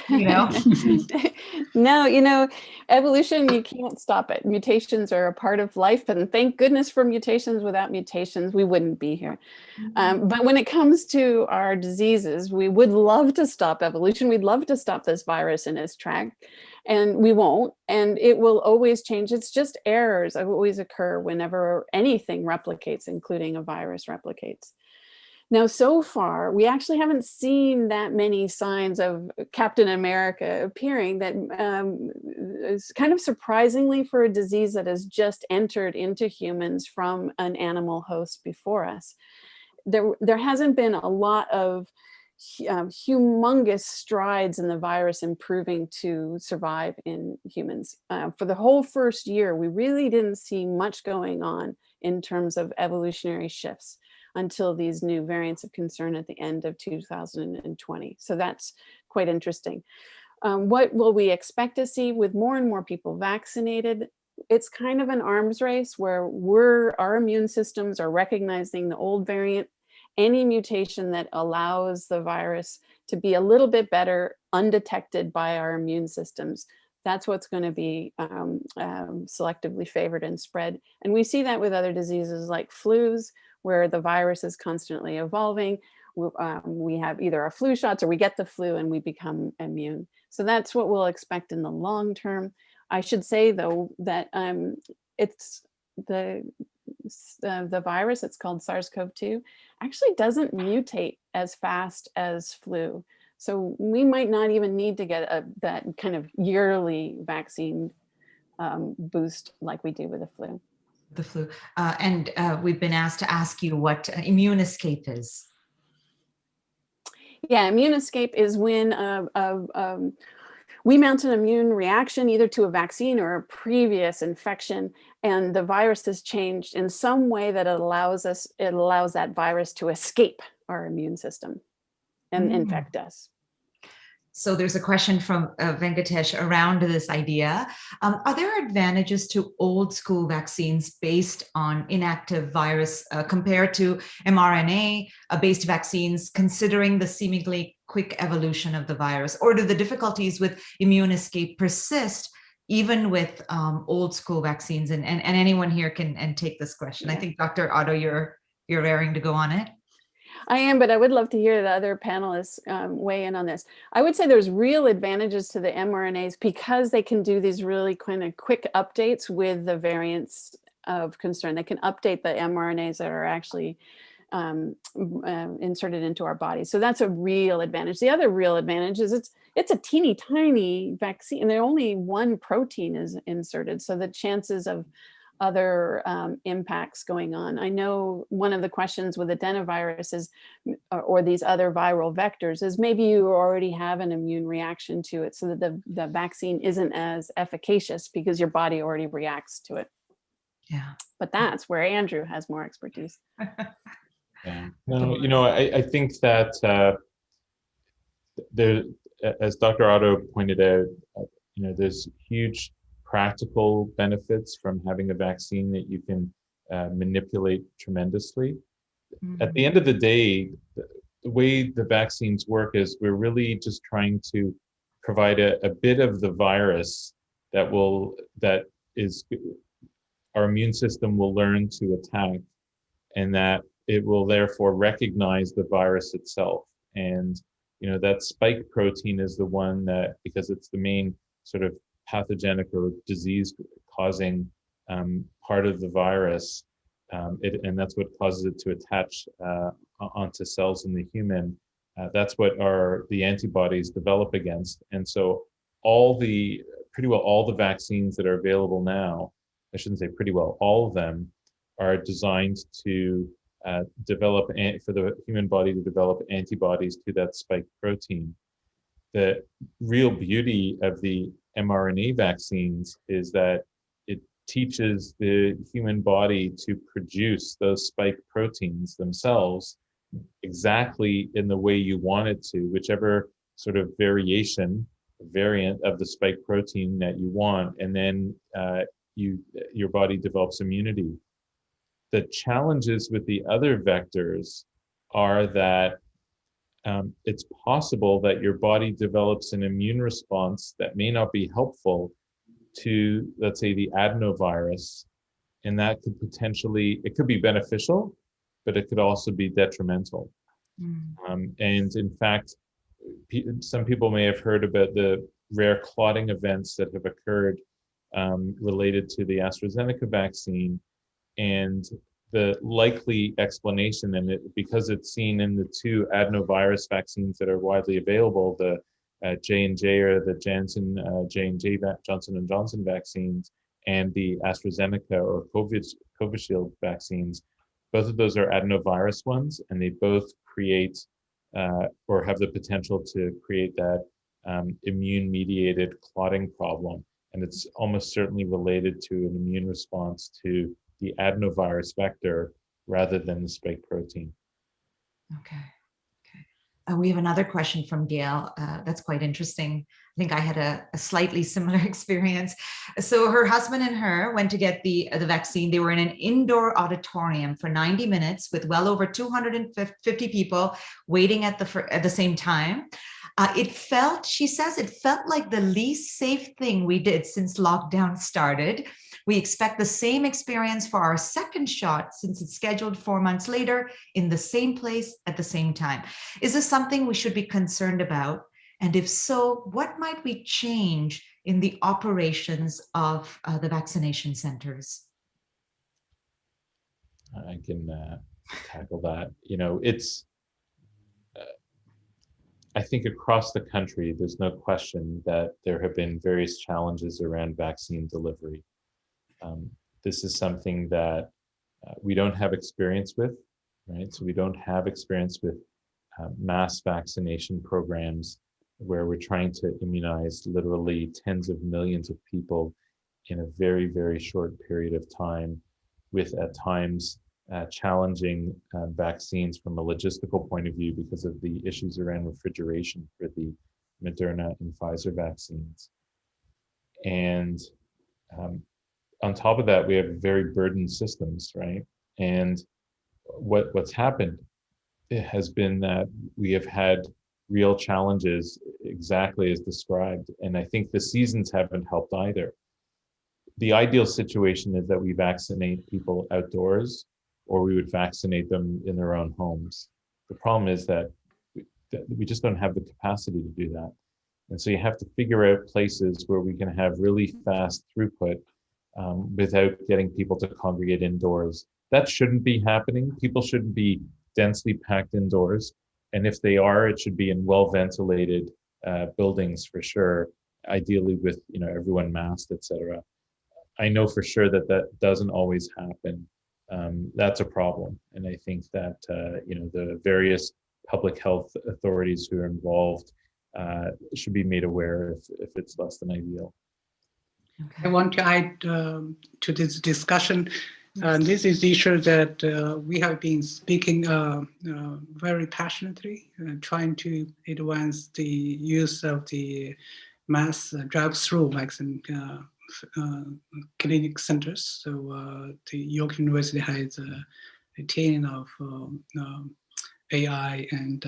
No, evolution, you can't stop it. Mutations are a part of life, and thank goodness for mutations. Without mutations, we wouldn't be here. But when it comes to our diseases, we would love to stop evolution. We'd love to stop this virus in its track, and we won't. And it will always change. It's just errors always occur whenever anything replicates, including a virus replicates. Now, so far, we actually haven't seen that many signs of Captain America appearing. That is kind of surprisingly for a disease that has just entered into humans from an animal host before us. There hasn't been a lot of humongous strides in the virus improving to survive in humans. For the whole first year, we really didn't see much going on in terms of evolutionary shifts until these new variants of concern at the end of 2020. So that's quite interesting. What will we expect to see with more and more people vaccinated? It's kind of an arms race where our immune systems are recognizing the old variant. Any mutation that allows the virus to be a little bit better undetected by our immune systems, that's what's going to be selectively favored and spread. And we see that with other diseases like flus, where the virus is constantly evolving. We have either our flu shots or we get the flu and we become immune. So that's what we'll expect in the long term. I should say, though, that it's the virus, it's called SARS-CoV-2, actually doesn't mutate as fast as flu. So we might not even need to get that kind of yearly vaccine boost like we do with the flu. And we've been asked to ask you what immune escape is. Yeah, immune escape is when we mount an immune reaction either to a vaccine or a previous infection, and the virus has changed in some way that it allows that virus to escape our immune system and infect us. So there's a question from Venkatesh around this idea. Are there advantages to old school vaccines based on inactive virus compared to mRNA-based vaccines, considering the seemingly quick evolution of the virus? Or do the difficulties with immune escape persist even with old school vaccines? And anyone here can take this question. Yeah. I think Dr. Otto, you're raring to go on it. I am, but I would love to hear the other panelists weigh in on this. I would say there's real advantages to the mRNAs because they can do these really kind of quick updates with the variants of concern. They can update the mRNAs that are actually inserted into our bodies. So that's a real advantage. The other real advantage is it's a teeny tiny vaccine and only one protein is inserted. So the chances of other impacts going on. I know one of the questions with adenovirus is, or these other viral vectors, is maybe you already have an immune reaction to it so that the vaccine isn't as efficacious because your body already reacts to it. Yeah. But that's where Andrew has more expertise. Yeah. No, I think that there, as Dr. Otto pointed out, there's huge practical benefits from having a vaccine that you can manipulate tremendously. Mm-hmm. At the end of the day, the way the vaccines work is we're really just trying to provide a bit of the virus that our immune system will learn to attack, and that it will therefore recognize the virus itself. And that spike protein is the one that, because it's the main sort of pathogenic or disease-causing part of the virus, and that's what causes it to attach onto cells in the human. That's what the antibodies develop against. And so pretty well all the vaccines that are available now, I shouldn't say pretty well, all of them are designed to develop, for the human body to develop antibodies to that spike protein. The real beauty of the mRNA vaccines is that it teaches the human body to produce those spike proteins themselves exactly in the way you want it to, whichever sort of variant of the spike protein that you want, and then your body develops immunity. The challenges with the other vectors are that it's possible that your body develops an immune response that may not be helpful to, let's say, the adenovirus, and that could it could be beneficial, but it could also be detrimental. And in fact, some people may have heard about the rare clotting events that have occurred related to the AstraZeneca vaccine, and the likely explanation, and because it's seen in the two adenovirus vaccines that are widely available, the J&J or the Johnson & Johnson vaccines, and the AstraZeneca or Covishield vaccines, both of those are adenovirus ones, and they both create or have the potential to create that immune-mediated clotting problem. And it's almost certainly related to an immune response to the adenovirus vector rather than the spike protein. Okay. We have another question from Gail. That's quite interesting. I think I had a slightly similar experience. So her husband and her went to get the vaccine. They were in an indoor auditorium for 90 minutes with well over 250 people waiting at the same time. She says it felt like the least safe thing we did since lockdown started. We expect the same experience for our second shot since it's scheduled 4 months later in the same place at the same time. Is this something we should be concerned about? And if so, what might we change in the operations of the vaccination centers? I can tackle that. I think across the country, there's no question that there have been various challenges around vaccine delivery. This is something that we don't have experience with, right? So we don't have experience with mass vaccination programs where we're trying to immunize literally tens of millions of people in a very, very short period of time, with at times challenging vaccines from a logistical point of view because of the issues around refrigeration for the Mrna and Pfizer vaccines. And on top of that, we have very burdened systems, right? And what's happened has been that we have had real challenges exactly as described. And I think the seasons haven't helped either. The ideal situation is that we vaccinate people outdoors, or we would vaccinate them in their own homes. The problem is that we just don't have the capacity to do that. And so you have to figure out places where we can have really fast throughput without getting people to congregate indoors. That shouldn't be happening. People shouldn't be densely packed indoors. And if they are, it should be in well-ventilated buildings for sure, ideally with everyone masked, etc. I know for sure that that doesn't always happen. That's a problem. And I think that the various public health authorities who are involved should be made aware if it's less than ideal. Okay. I want to add to this discussion. This is the issue that we have been speaking very passionately, trying to advance the use of the mass drive-through vaccine clinic centers. So the York University has a team of AI and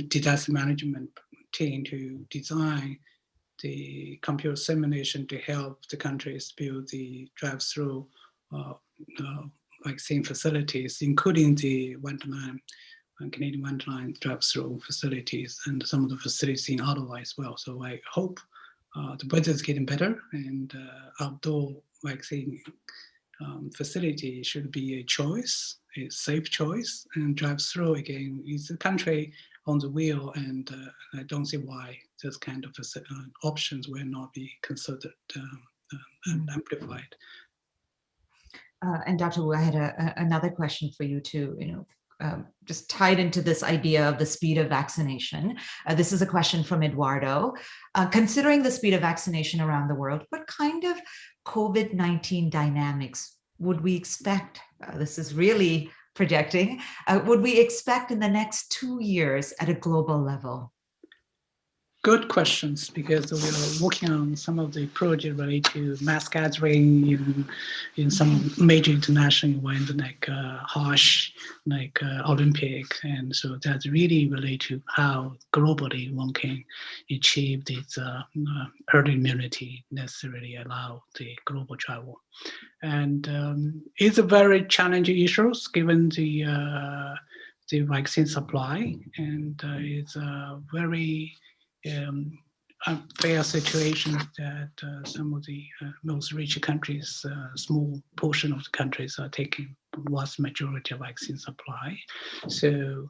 disaster management team to design the computer simulation to help the countries build the drive-through vaccine facilities, including the Wonderland, Canadian Wonderland drive-through facilities, and some of the facilities in Ottawa as well. So I hope the weather is getting better, and outdoor vaccine facility should be a choice, a safe choice, and drive-through again is a country on the wheel, and I don't see why this kind of options will not be considered and amplified. And Dr. Wu, I had another question for you too, just tied into this idea of the speed of vaccination. This is a question from Eduardo. Considering the speed of vaccination around the world, what kind of COVID-19 dynamics would we expect? This is really projecting. Would we expect in the next 2 years at a global level? Good questions, because we are working on some of the projects related to mass gathering in some major international events like HOSH, like Olympic, and so that's really related to how globally one can achieve this herd immunity necessarily allow the global travel. And it's a very challenging issue given the vaccine supply, and it's a very unfair situation that some of the most rich countries, small portion of the countries are taking vast majority of vaccine supply. So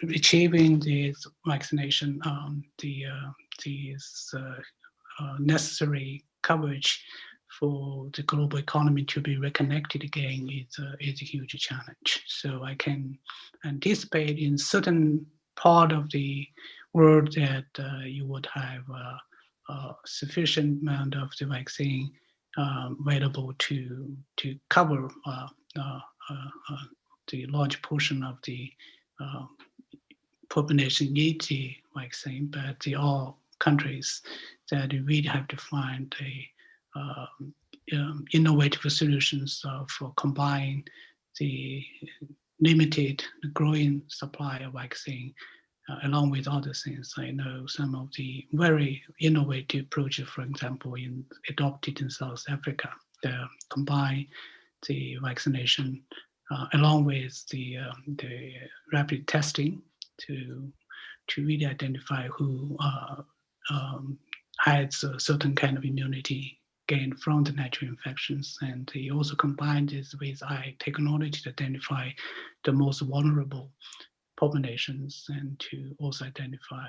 achieving this vaccination, necessary coverage for the global economy to be reconnected again is a huge challenge. So I can anticipate in certain part of the world that you would have a sufficient amount of the vaccine available to cover the large portion of the population need the vaccine, but the all countries that you really have to find innovative solutions for combining the limited growing supply of vaccine along with other things. I know some of the very innovative approaches, for example, adopted in South Africa, that combine the vaccination along with the rapid testing to really identify who has a certain kind of immunity gained from the natural infections. And they also combine this with AI technology to identify the most vulnerable populations and to also identify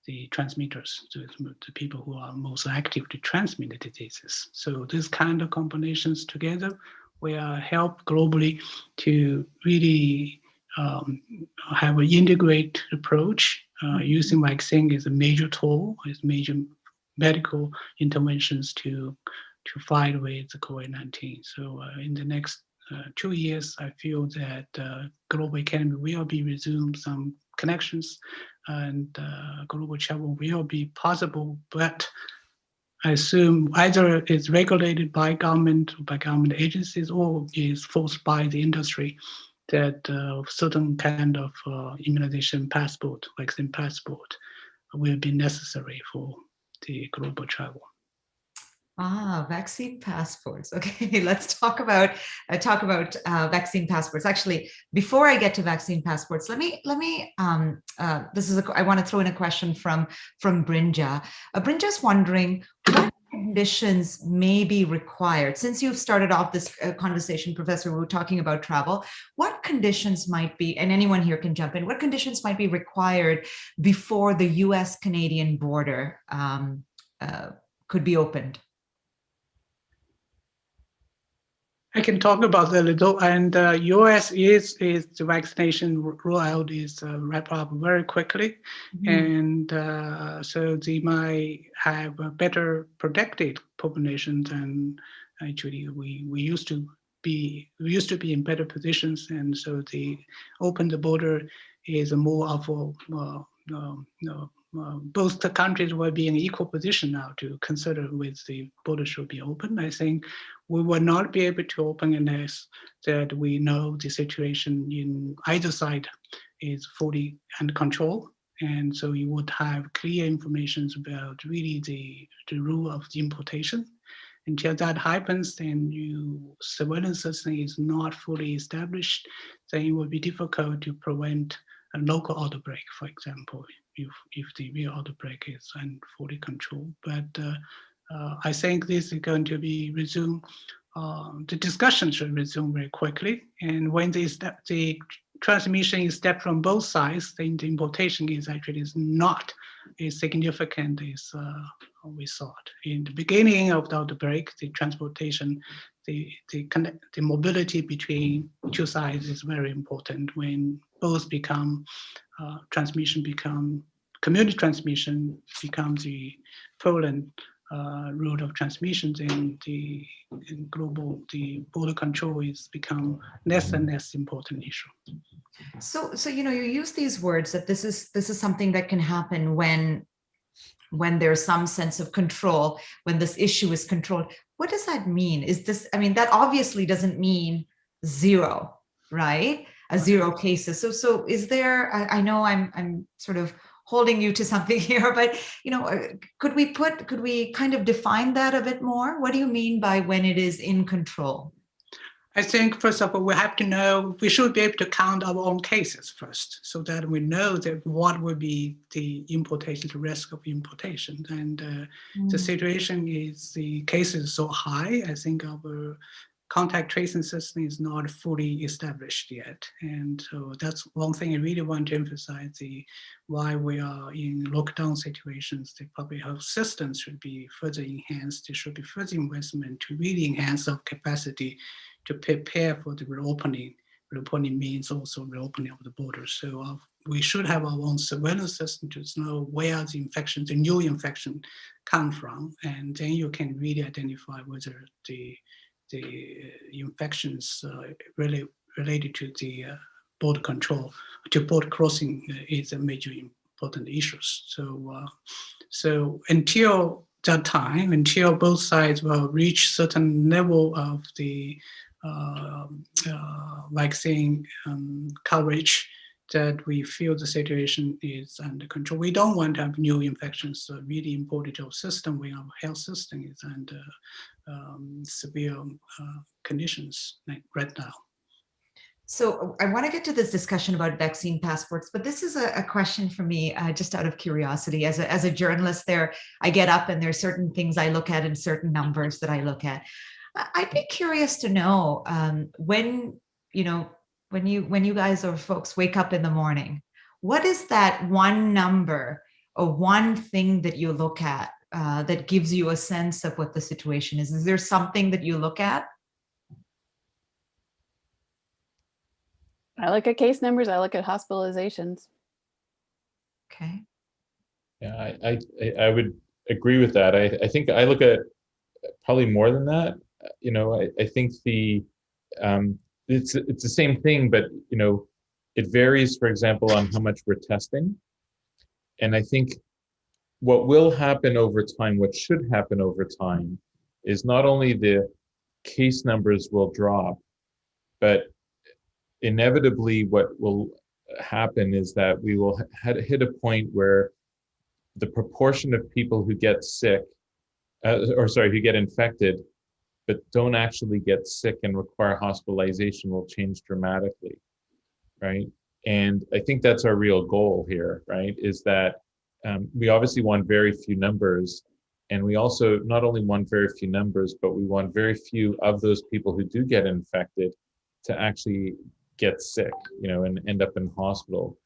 the transmitters, so the people who are most active to transmit the diseases. So this kind of combinations together will help globally to really have an integrated approach. Using vaccine is a major tool, is major medical interventions to fight with the COVID-19. So in the next 2 years, I feel that global economy will be resumed, some connections, and global travel will be possible, but I assume either it's regulated by government or by government agencies, or is forced by the industry, that certain kind of immunization passport, vaccine passport, will be necessary for the global travel. Vaccine passports. Okay, let's talk about vaccine passports. Actually, before I get to vaccine passports, let me. I want to throw in a question from Brinja. Brinja's wondering what conditions may be required. Since you've started off this conversation, Professor Wu, talking about travel, what conditions might be, and anyone here can jump in, what conditions might be required before the US-Canadian border could be opened? I can talk about that a little. And US is the vaccination rollout is wrapped up very quickly, and so they might have a better protected population than actually we used to be. We used to be in better positions, and so the open the border is a more of both the countries will be in equal position now to consider with the border should be open. I think we will not be able to open unless that we know the situation in either side is fully under control. And so you would have clear information about really the rule of the importation. Until that happens, then surveillance system is not fully established, then it will be difficult to prevent a local outbreak, for example, if the real outbreak is under fully controlled. But I think this is going to be resumed. The discussion should resume very quickly. And when the transmission is stepped from both sides, then the importation is actually not as significant as we thought. In the beginning of the outbreak, the transportation, the mobility between two sides is very important. When both become community transmission becomes the prevalent route of transmission, then the border control is become less and less important issue. So you use these words that this is something that can happen when there's some sense of control, when this issue is controlled. What does that mean? That obviously doesn't mean zero, right? Zero cases. So is there, I know I'm sort of holding you to something here, but could we kind of define that a bit more? What do you mean by when it is in control? I think, first of all, we have to know, we should be able to count our own cases first, so that we know that what will be the importation, the risk of importation. And the situation is the cases so high, I think our contact tracing system is not fully established yet. And so that's one thing I really want to emphasize, why we are in lockdown situations. The public health systems should be further enhanced. There should be further investment to really enhance our capacity to prepare for the reopening. Reopening means also reopening of the borders. So we should have our own surveillance system to know where the infections, the new infection come from. And then you can really identify whether the infections really related to the border control, to border crossing is a major important issues. So until that time, until both sides will reach certain level of the vaccine coverage, that we feel the situation is under control. We don't want to have new infections really imported to our system when our health system is under severe conditions like right now. So I want to get to this discussion about vaccine passports, but this is a question for me, just out of curiosity. As a journalist, I get up and there are certain things I look at and certain numbers that I look at. I'd be curious to know when you guys or folks wake up in the morning, what is that one number or one thing that you look at that gives you a sense of what the situation is? Is there something that you look at? I look at case numbers, I look at hospitalizations. Okay. Yeah, I would agree with that. I think I look at probably more than that. You know, I think it's the same thing, but you know, it varies, for example, on how much we're testing. And I think what will happen over time, what should happen over time, is not only the case numbers will drop, but inevitably what will happen is that we will hit a point where the proportion of people who get sick, who get infected, but don't actually get sick and require hospitalization will change dramatically, right? And I think that's our real goal here, right? Is that we obviously want very few numbers, and we also not only want very few numbers, but we want very few of those people who do get infected to actually get sick, you know, and end up in hospital.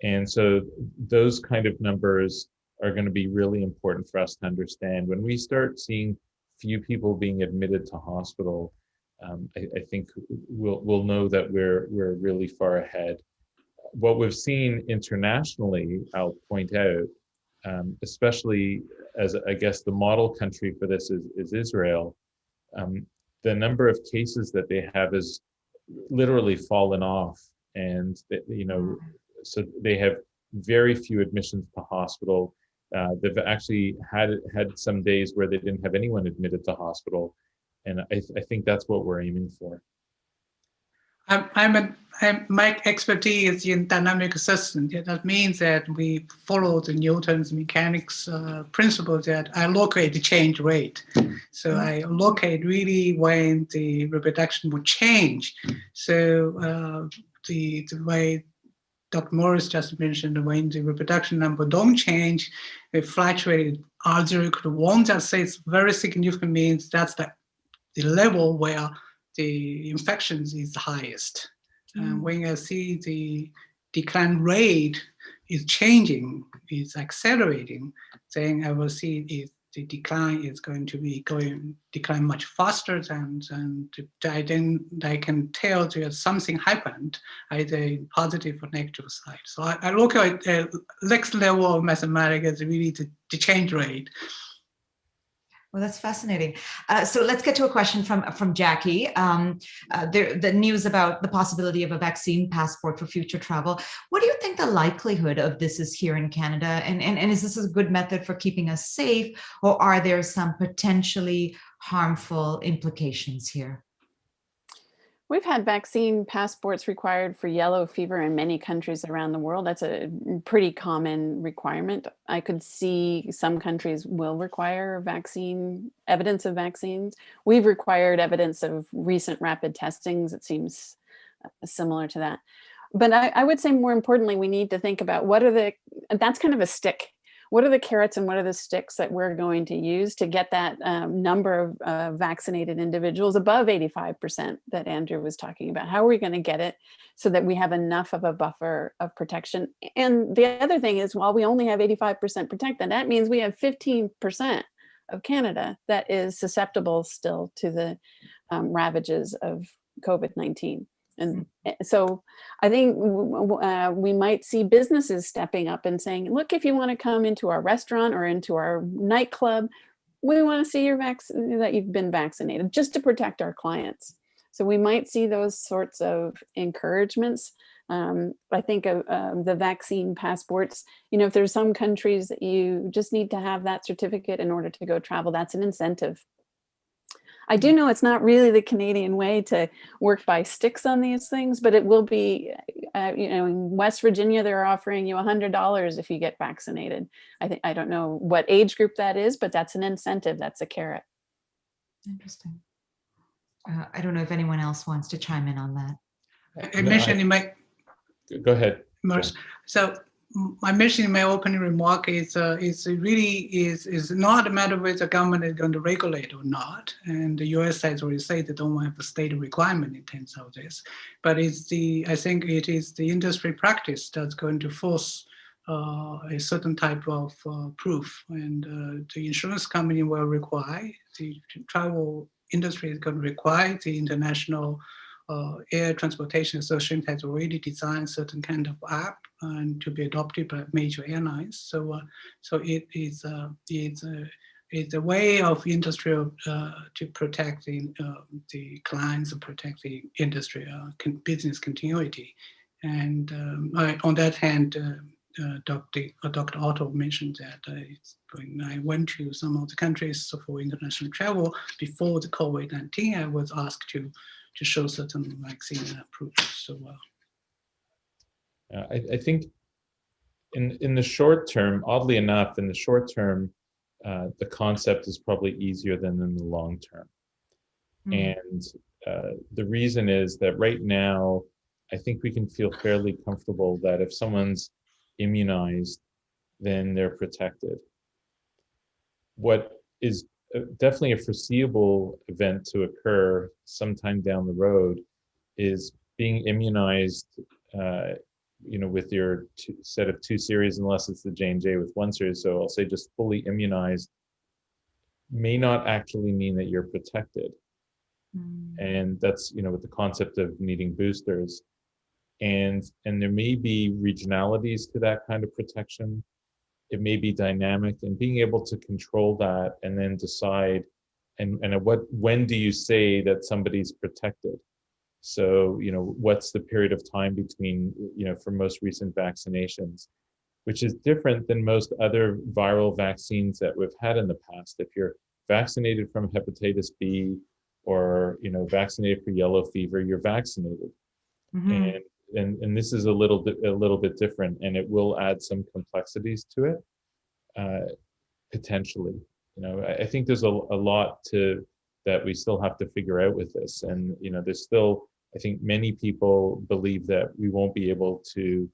And so those kind of numbers are going to be really important for us to understand. When we start seeing few people being admitted to hospital, I think we'll know that we're really far ahead. What we've seen internationally, I'll point out, especially as I guess the model country for this is Israel, the number of cases that they have is literally fallen off, and you know, so they have very few admissions to hospital. They've actually had some days where they didn't have anyone admitted to hospital, and I think that's what we're aiming for. My expertise in dynamic systems. That means that we follow the Newton's mechanics principle that I locate the change rate. So I locate really when the reproduction will change. So the way Dr. Morris just mentioned, when the reproduction number don't change, it fluctuated R0 equal to 1, that says very significant, means that's the level where the infections is highest. And when I see the decline rate is changing, is accelerating, then I will see the decline is going to decline much faster than then I can tell that something happened, either positive or negative side. So I look at the next level of mathematics as really the change rate. Well, that's fascinating. So let's get to a question from Jackie. The news about the possibility of a vaccine passport for future travel. What do you think the likelihood of this is here in Canada? And is this a good method for keeping us safe, or are there some potentially harmful implications here? We've had vaccine passports required for yellow fever in many countries around the world. That's a pretty common requirement. I could see some countries will require evidence of vaccines. We've required evidence of recent rapid testings. It seems similar to that. But I would say more importantly, we need to think about that's kind of a stick. What are the carrots and what are the sticks that we're going to use to get that number of vaccinated individuals above 85% that Andrew was talking about? How are we going to get it so that we have enough of a buffer of protection? And the other thing is, while we only have 85% protected, that means we have 15% of Canada that is susceptible still to the ravages of COVID-19. And so I think we might see businesses stepping up and saying, look, if you want to come into our restaurant or into our nightclub, we want to see that you've been vaccinated, just to protect our clients. So we might see those sorts of encouragements. I think of the vaccine passports, if there's some countries that you just need to have that certificate in order to go travel, that's an incentive. I do know it's not really the Canadian way to work by sticks on these things, but it will be, in West Virginia, they're offering you $100 if you get vaccinated. I don't know what age group that is, but that's an incentive. That's a carrot. Interesting. I don't know if anyone else wants to chime in on that. I mentioned in my... Go ahead. So I mentioned in my opening remark is not a matter whether the government is going to regulate or not. And the US has already said they don't have a state requirement in terms of this. But I think it is the industry practice that's going to force a certain type of proof. And the insurance company will require, the travel industry is going to require the international Air Transportation Association has already designed certain kind of app and to be adopted by major airlines. So it's a way of industry to protect the clients and protect the industry business continuity. And on that hand, Dr. Otto mentioned that when I went to some of the countries for international travel before the COVID-19, I was asked to show certain vaccine proofs. So, I think in the short term, oddly enough, in the short term, the concept is probably easier than in the long term. And the reason is that right now, I think we can feel fairly comfortable that if someone's immunized, then they're protected. What is definitely a foreseeable event to occur sometime down the road is being immunized, with your set of 2 series, unless it's the J&J with 1 series. So I'll say just fully immunized may not actually mean that you're protected. And that's, with the concept of needing boosters. And there may be regionalities to that kind of protection. It may be dynamic, and being able to control that and then decide, and when do you say that somebody's protected? So, what's the period of time between, for most recent vaccinations, which is different than most other viral vaccines that we've had in the past. If you're vaccinated from hepatitis B or, vaccinated for yellow fever, you're vaccinated. And this is a little bit different, and it will add some complexities to it, potentially. I think there's a lot that we still have to figure out with this, and there's still, I think many people believe that we won't be able to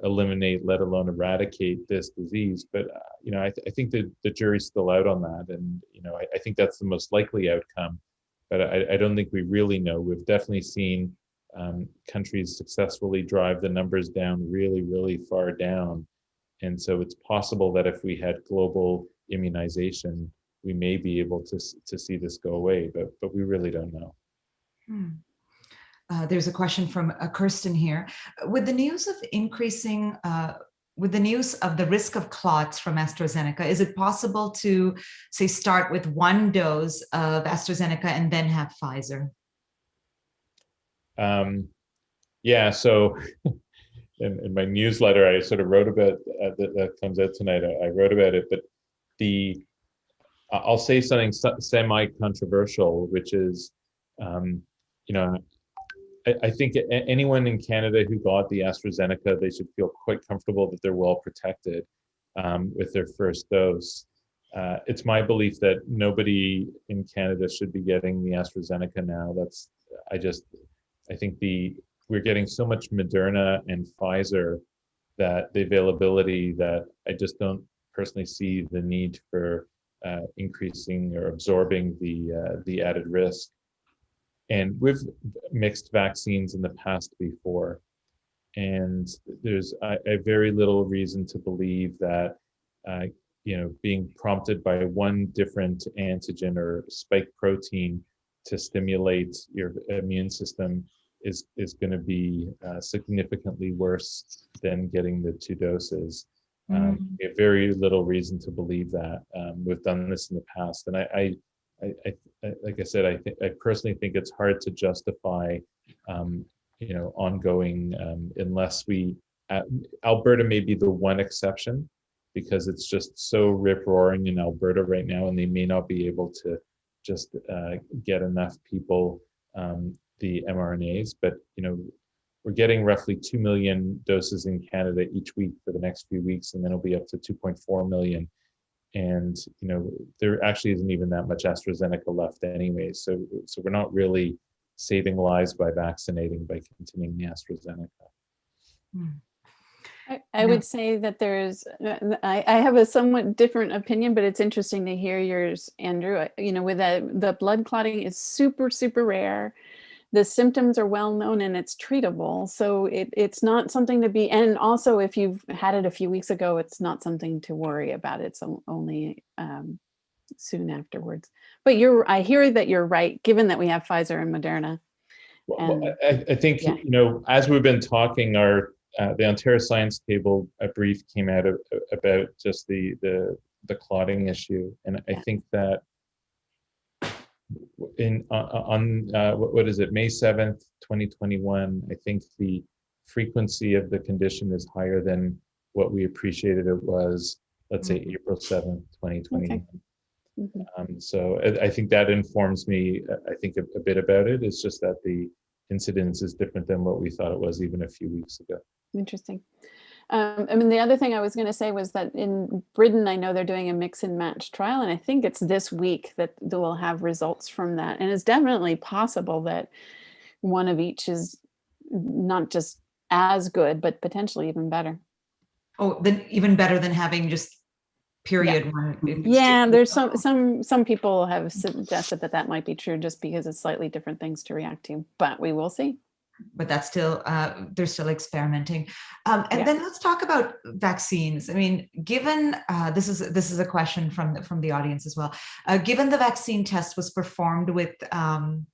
eliminate, let alone eradicate, this disease. But I think that the jury's still out on that, and I think that's the most likely outcome. But I don't think we really know. We've definitely seen countries successfully drive the numbers down really, really far down. And so it's possible that if we had global immunization, we may be able to see this go away, but we really don't know. There's a question from Kirsten here. With the news of the risk of clots from AstraZeneca, is it possible to, say, start with 1 dose of AstraZeneca and then have Pfizer? Yeah, so in my newsletter, I sort of wrote about that comes out tonight. I wrote about it, but I'll say something semi-controversial, which is, I think anyone in Canada who got the AstraZeneca, they should feel quite comfortable that they're well protected with their first dose. It's my belief that nobody in Canada should be getting the AstraZeneca now. I think we're getting so much Mrna and Pfizer that the availability that I just don't personally see the need for increasing or absorbing the added risk. And we've mixed vaccines in the past before, and there's a very little reason to believe that being prompted by one different antigen or spike protein to stimulate your immune system is going to be significantly worse than getting the 2 doses. We have very little reason to believe that. We've done this in the past, and I like I said, I personally think it's hard to justify, ongoing unless Alberta may be the one exception, because it's just so rip-roaring in Alberta right now, and they may not be able to just get enough people the mRNAs. But we're getting roughly 2 million doses in Canada each week for the next few weeks, and then it'll be up to 2.4 million. And there actually isn't even that much AstraZeneca left anyway. So we're not really saving lives by vaccinating, by continuing the AstraZeneca. I would say that I have a somewhat different opinion, but it's interesting to hear yours, Andrew. With the blood clotting is super, super rare. The symptoms are well known and it's treatable. So it's not something to be, and also if you've had it a few weeks ago, it's not something to worry about. It's only soon afterwards. But I hear that you're right, given that we have Pfizer and Mrna. I think, as we've been talking, the Ontario Science Table brief came out about just the clotting issue, and I think that what is it, May 7th, 2021, I think the frequency of the condition is higher than what we appreciated it was, let's say, April 7th, 2021. Okay. So I think that informs me, I think a bit about it. It's just that the incidence is different than what we thought it was even a few weeks ago. Interesting. I mean, the other thing I was going to say was that in Britain, I know they're doing a mix and match trial, and I think it's this week that they will have results from that. And it's definitely possible that one of each is not just as good, but potentially even better. Oh, then even better than having just period one. Yeah, there's some people have suggested that might be true just because it's slightly different things to react to, but we will see. But that's still, they're still experimenting. Then let's talk about vaccines. I mean, given, this is a question from the audience as well. Given the vaccine test was performed within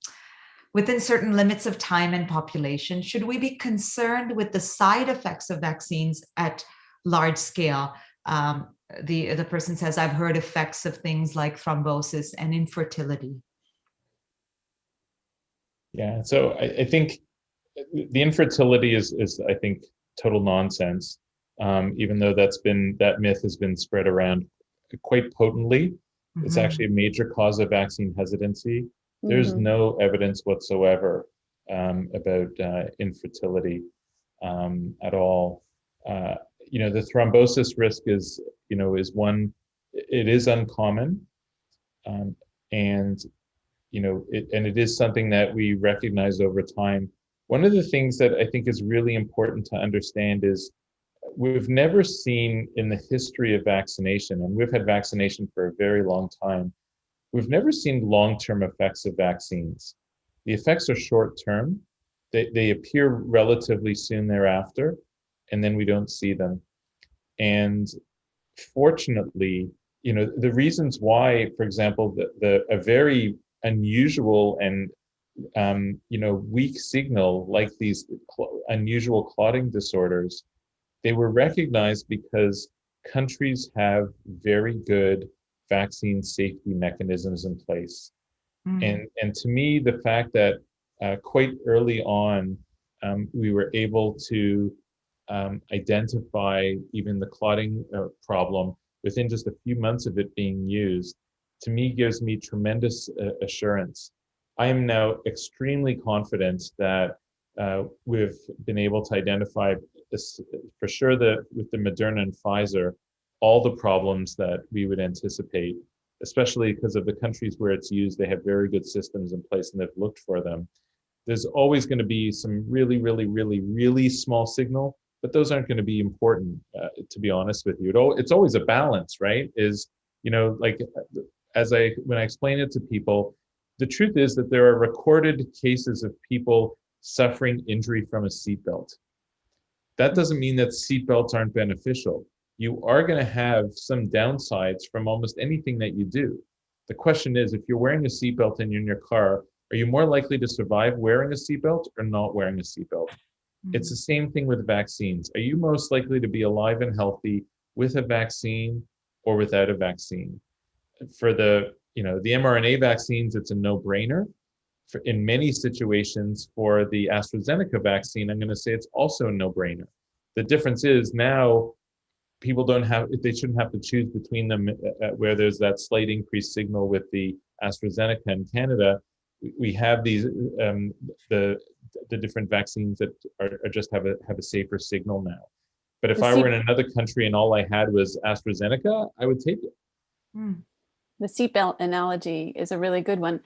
certain limits of time and population, should we be concerned with the side effects of vaccines at large scale? The person says, I've heard effects of things like thrombosis and infertility. Yeah, so I think the infertility is I think total nonsense, even though that myth has been spread around quite potently. It's actually a major cause of vaccine hesitancy. There's no evidence whatsoever about infertility at all. The thrombosis risk is one. It is uncommon, and it is something that we recognize over time. One of the things that I think is really important to understand is we've never seen in the history of vaccination, and we've had vaccination for a very long time, we've never seen long-term effects of vaccines. The effects are short-term. They appear relatively soon thereafter, and then we don't see them. And fortunately, the reasons why, for example, a very unusual and weak signal like these unusual clotting disorders, they were recognized because countries have very good vaccine safety mechanisms in place. And to me, the fact that quite early on, we were able to identify even the clotting problem within just a few months of it being used, to me gives me tremendous assurance. I am now extremely confident that we've been able to identify this, for sure, with the Mrna and Pfizer, all the problems that we would anticipate, especially because of the countries where it's used. They have very good systems in place and they've looked for them. There's always going to be some really, really, really, really small signal, but those aren't going to be important, to be honest with you. It's always a balance, right? When I explain it to people, the truth is that there are recorded cases of people suffering injury from a seatbelt. That doesn't mean that seatbelts aren't beneficial. You are going to have some downsides from almost anything that you do. The question is, if you're wearing a seatbelt and you're in your car, are you more likely to survive wearing a seatbelt or not wearing a seatbelt? It's the same thing with vaccines. Are you most likely to be alive and healthy with a vaccine or without a vaccine? For the mRNA vaccines, it's a no-brainer. In many situations, for the AstraZeneca vaccine, I'm going to say it's also a no-brainer. The difference is now people they shouldn't have to choose between them where there's that slight increased signal with the AstraZeneca in Canada. We have these the different vaccines that are just have a safer signal now. But if I were in another country and all I had was AstraZeneca, I would take it. The seatbelt analogy is a really good one.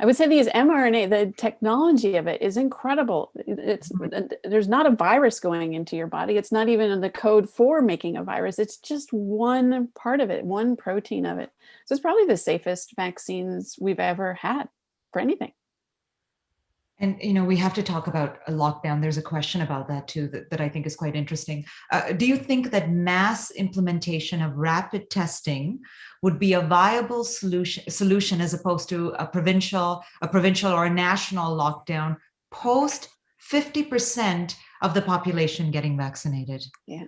I would say these mRNA, the technology of it is incredible. There's not a virus going into your body. It's not even in the code for making a virus. It's just one part of it, one protein of it. So it's probably the safest vaccines we've ever had for anything. And, we have to talk about a lockdown. There's a question about that too, that I think is quite interesting. Do you think that mass implementation of rapid testing would be a viable solution as opposed to a provincial or a national lockdown post 50% of the population getting vaccinated? Yeah.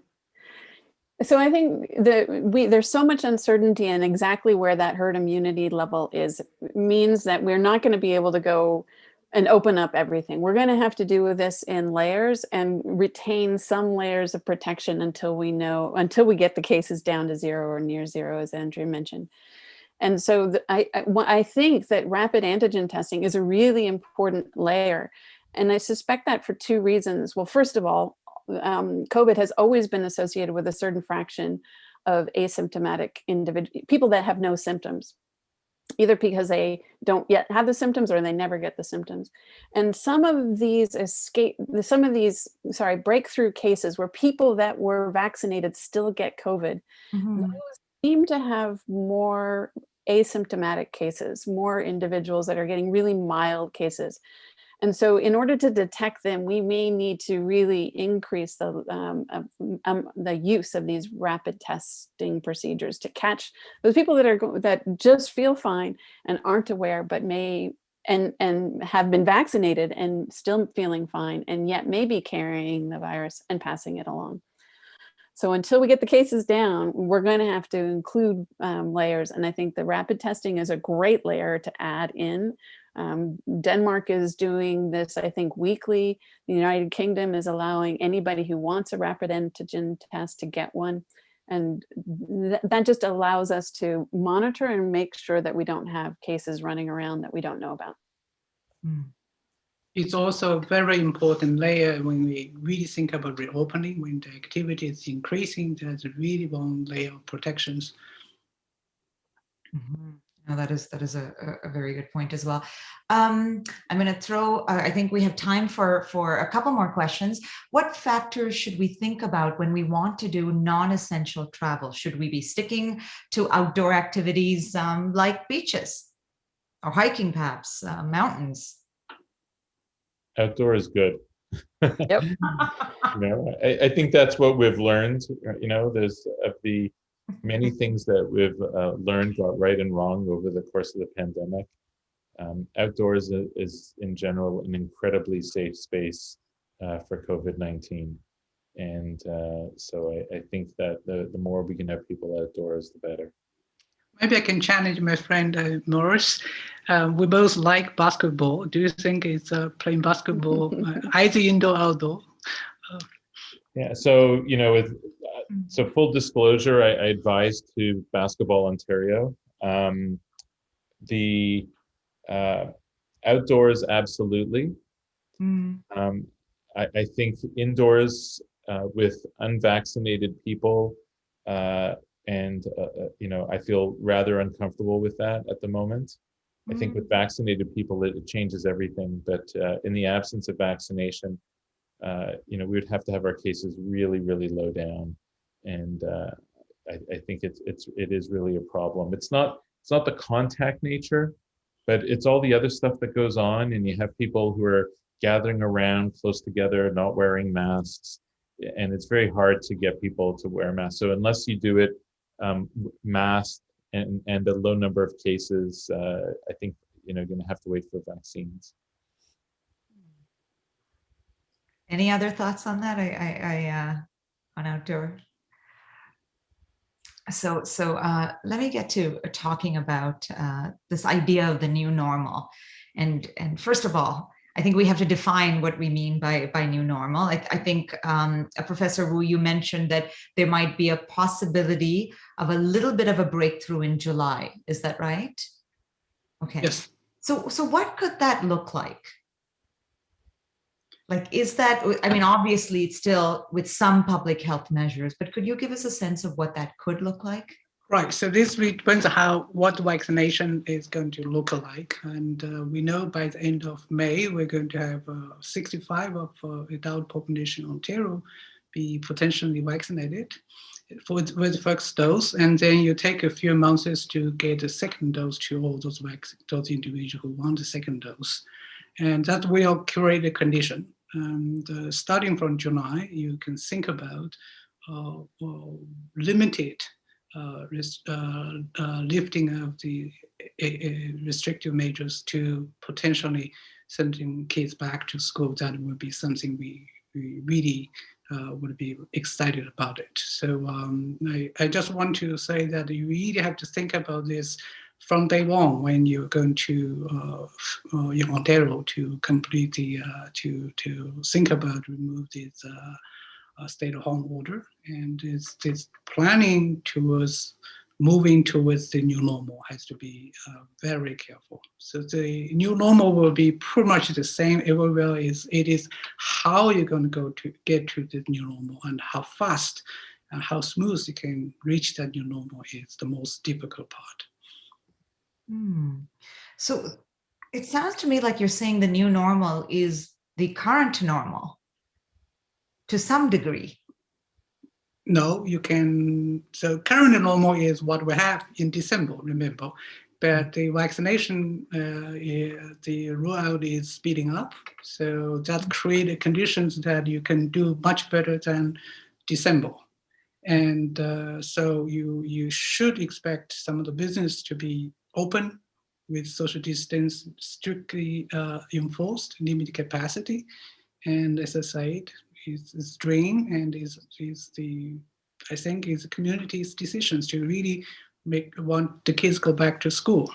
So I think that there's so much uncertainty in exactly where that herd immunity level is. It means that we're not going to be able to go and open up everything. We're going to have to do this in layers and retain some layers of protection until we get the cases down to zero or near zero, as Andrea mentioned. And so I think that rapid antigen testing is a really important layer. And I suspect that for two reasons. Well, first of all, COVID has always been associated with a certain fraction of asymptomatic people that have no symptoms, either because they don't yet have the symptoms or they never get the symptoms. And some of these breakthrough cases where people that were vaccinated still get COVID, those seem to have more asymptomatic cases, more individuals that are getting really mild cases. And so in order to detect them, we may need to really increase the use of these rapid testing procedures to catch those people that just feel fine and aren't aware, but may and have been vaccinated and still feeling fine, and yet may be carrying the virus and passing it along. So until we get the cases down, we're going to have to include layers. And I think the rapid testing is a great layer to add in. Denmark is doing this, I think, weekly. The United Kingdom is allowing anybody who wants a rapid antigen test to get one. And that just allows us to monitor and make sure that we don't have cases running around that we don't know about. It's also a very important layer when we really think about reopening, when the activity is increasing, there's a really one layer of protections. No, that is a very good point as well. I'm going to throw, I think we have time for a couple more questions. What factors should we think about when we want to do non-essential travel? Should we be sticking to outdoor activities like beaches or hiking, perhaps, mountains? Outdoor is good. Yep. I think that's what we've learned. There's of the many things that we've learned, got right and wrong over the course of the pandemic. Outdoors is in general an incredibly safe space for COVID-19. And so I think that the more we can have people outdoors, the better. Maybe I can challenge my friend Morris. We both like basketball. Do you think it's playing basketball either indoor or outdoor? Yeah, so so full disclosure, I advise to Basketball Ontario. The outdoors, absolutely. I think indoors with unvaccinated people, and I feel rather uncomfortable with that at the moment. I think with vaccinated people, it changes everything. But in the absence of vaccination, we would have to have our cases really, really low down, and I think it is really a problem. It's not the contact nature, but it's all the other stuff that goes on, and you have people who are gathering around close together, not wearing masks, and it's very hard to get people to wear masks. So unless you do it masked and a low number of cases, I think you're going to have to wait for vaccines. Any other thoughts on that? On outdoor. So let me get to talking about this idea of the new normal, and first of all, I think we have to define what we mean by new normal. I think Professor Wu, you mentioned that there might be a possibility of a little bit of a breakthrough in July. Is that right? Okay. Yes. So what could that look like? Like, is that, obviously it's still with some public health measures, but could you give us a sense of what that could look like? Right, so this depends on what vaccination is going to look like. And we know by the end of May, we're going to have 65 of adult population in Ontario be potentially vaccinated with the first dose. And then you take a few months to get a second dose to all those individuals who want the second dose. And that will create a condition. And starting from July, you can think about limited lifting of the restrictive measures to potentially sending kids back to school, that would be something we really would be excited about it. So I just want to say that you really have to think about this from day one when you're going to in Ontario to complete the to think about remove this stay-at-home order, and it's planning towards moving towards the new normal has to be very careful. So the new normal will be pretty much the same everywhere. It is how you're going to get to the new normal, and how fast and how smooth you can reach that new normal is the most difficult part. So it sounds to me like you're saying the new normal is the current normal to some degree. No, you can. So current normal is what we have in December, remember. But the vaccination, the rollout is speeding up. So that created conditions that you can do much better than December. And so you should expect some of the business to be open with social distance strictly enforced, limited capacity. And as I said, is drain and is the, I think is the community's decisions to really want the kids go back to school.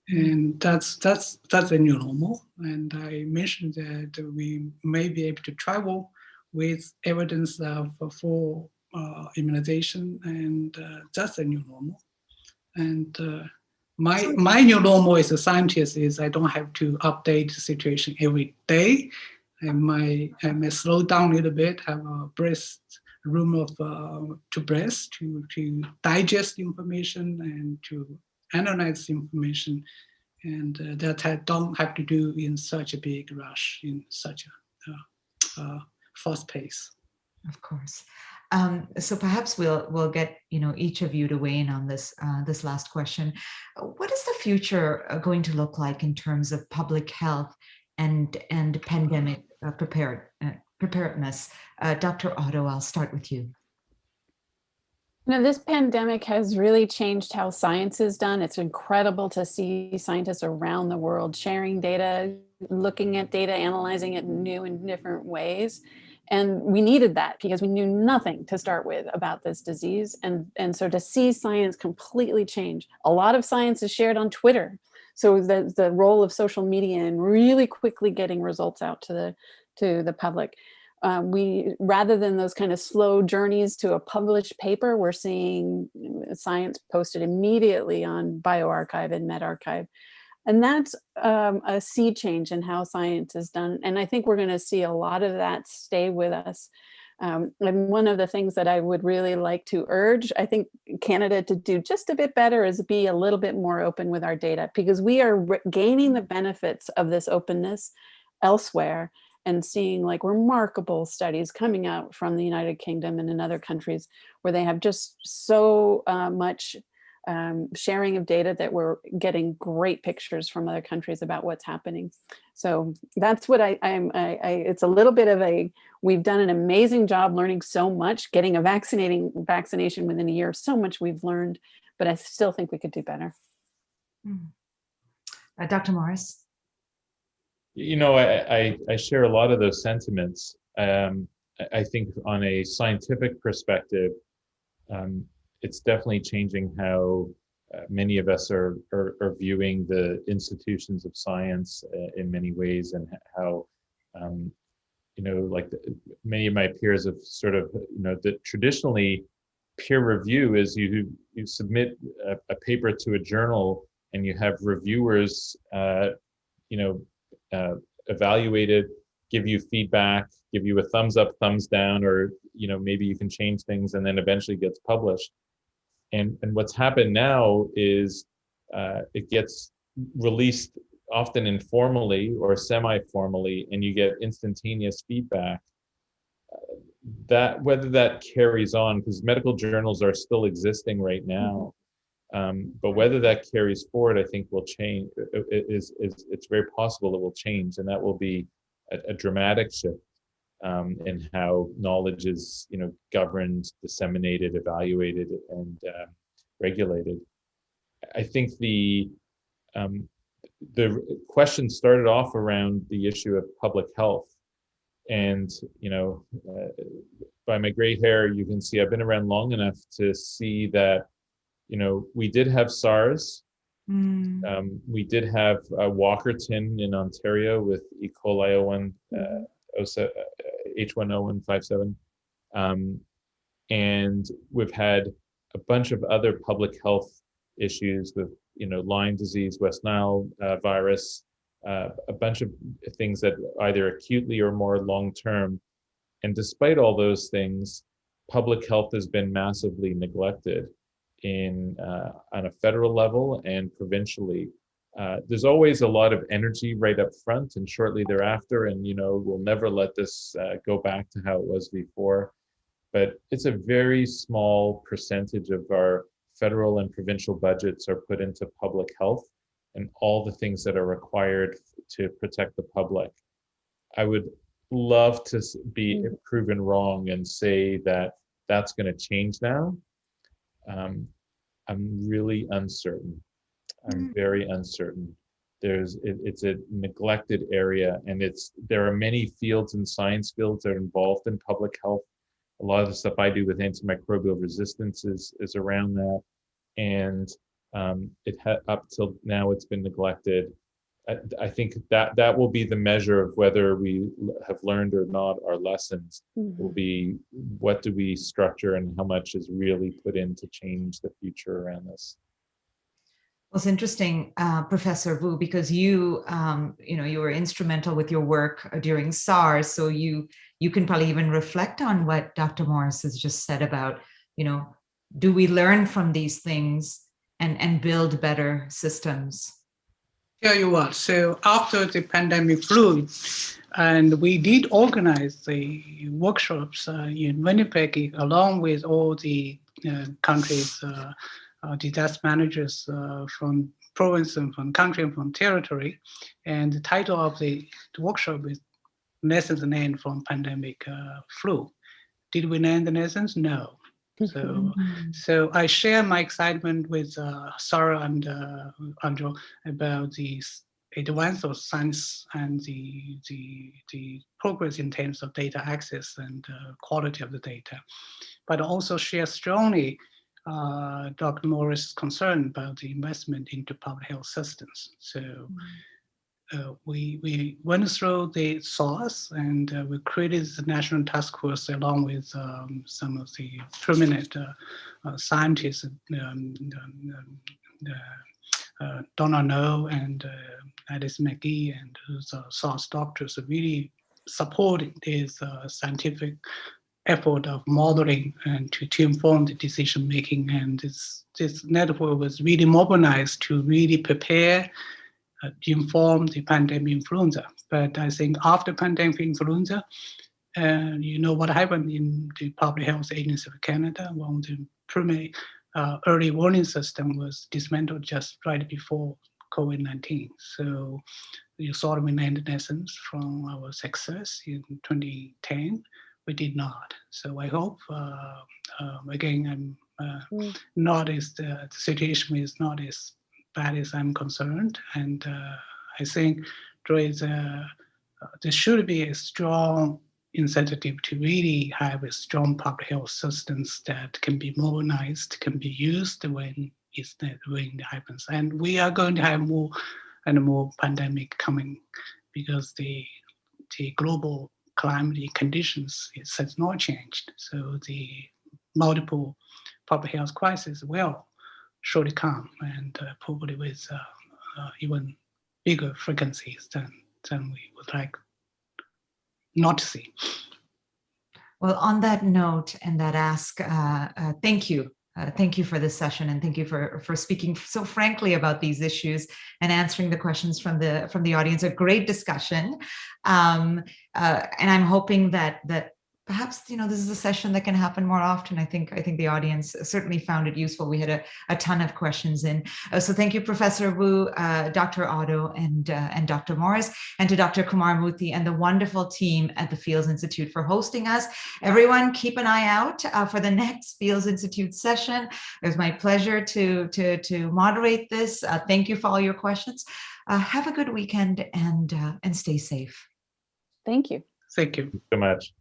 And that's a new normal. And I mentioned that we may be able to travel with evidence of full immunization, and that's a new normal. And my new normal as a scientist is I don't have to update the situation every day. I may slow down a little bit, have a room of to breast to digest information and to analyze information, and that I don't have to do in such a big rush, in such a fast pace. Of course. So perhaps we'll get each of you to weigh in on this this last question. What is the future going to look like in terms of public health and pandemic preparedness? Dr. Otto, I'll start with you. This pandemic has really changed how science is done. It's incredible to see scientists around the world sharing data, looking at data, analyzing it in new and different ways. And we needed that because we knew nothing to start with about this disease. And so to see science completely change, a lot of science is shared on Twitter. So the role of social media and really quickly getting results out to the public. We, rather than those kind of slow journeys to a published paper, we're seeing science posted immediately on bioRxiv and medRxiv. And that's a sea change in how science is done. And I think we're going to see a lot of that stay with us. And one of the things that I would really like to urge, I think Canada to do just a bit better, is be a little bit more open with our data, because we are gaining the benefits of this openness elsewhere and seeing like remarkable studies coming out from the United Kingdom and in other countries where they have just so much sharing of data that we're getting great pictures from other countries about what's happening. So that's what it's a little bit of we've done an amazing job learning so much, getting a vaccination within a year, so much we've learned, but I still think we could do better. Dr. Morris? I share a lot of those sentiments. I think on a scientific perspective, it's definitely changing how many of us are viewing the institutions of science in many ways, and how, many of my peers have sort of, that traditionally peer review is you submit a paper to a journal and you have reviewers, evaluate it, give you feedback, give you a thumbs up, thumbs down, or maybe you can change things, and then eventually gets published. And what's happened now is it gets released often informally or semi-formally, and you get instantaneous feedback. That whether that carries on, because medical journals are still existing right now, but whether that carries forward, I think will change. It's very possible it will change, and that will be a dramatic shift in how knowledge is, governed, disseminated, evaluated, and regulated. I think the question started off around the issue of public health. And, by my gray hair, you can see I've been around long enough to see that, we did have SARS. We did have Walkerton in Ontario with E. coli H1N57. And we've had a bunch of other public health issues with, Lyme disease, West Nile virus, a bunch of things that either acutely or more long-term. And despite all those things, public health has been massively neglected on a federal level and provincially. There's always a lot of energy right up front and shortly thereafter, and we'll never let this go back to how it was before. But it's a very small percentage of our federal and provincial budgets are put into public health and all the things that are required to protect the public. I would love to be proven wrong and say that that's going to change now. I'm really uncertain. I'm very uncertain. It's a neglected area, and there are many fields and science fields that are involved in public health. A lot of the stuff I do with antimicrobial resistance is around that, and up till now it's been neglected. I think that will be the measure of whether we have learned or not our lessons. Will be what do we structure and how much is really put in to change the future around this. Well, it's interesting, Professor Wu, because you were instrumental with your work during SARS, so you can probably even reflect on what Dr. Morris has just said about, do we learn from these things and build better systems? Tell you what, so after the pandemic flew, and we did organize the workshops in Winnipeg along with all the countries, disaster managers from province and from country and from territory. And the title of the workshop is Lessons Learned from Pandemic Flu. Did we learn the lessons? No. So I share my excitement with Sarah and Andrew about the advance of science and the progress in terms of data access and quality of the data, but also share strongly Dr. Morris' concern about the investment into public health systems. So we went through the source and we created the national task force along with some of the prominent scientists, Donna No and Alice McGee and SARS doctors really supporting this scientific effort of modeling and to inform the decision making. And this network was really mobilized to really prepare inform the pandemic influenza. But I think after pandemic influenza, what happened in the Public Health Agency of Canada when the primary early warning system was dismantled just right before COVID-19. So you saw we learned lessons from our success in 2010. We did not. So I hope, again, the situation is not as bad as I'm concerned. And I think there should be a strong incentive to really have a strong public health systems that can be mobilized, can be used when it happens. And we are going to have more and more pandemic coming because the global climate conditions has not changed. So the multiple public health crises will surely come, and probably with even bigger frequencies than we would like not to see. Well, on that note and that ask, thank you. Thank you for this session, and thank you for speaking so frankly about these issues and answering the questions from the audience. A great discussion, and I'm hoping that perhaps, this is a session that can happen more often. I think the audience certainly found it useful. We had a ton of questions in. So thank you, Professor Wu, Dr. Otto, and Dr. Morris, and to Dr. Kumar Murthy and the wonderful team at the Fields Institute for hosting us. Everyone, keep an eye out for the next Fields Institute session. It was my pleasure to moderate this. Thank you for all your questions. Have a good weekend and stay safe. Thank you. Thank you. Thank you so much.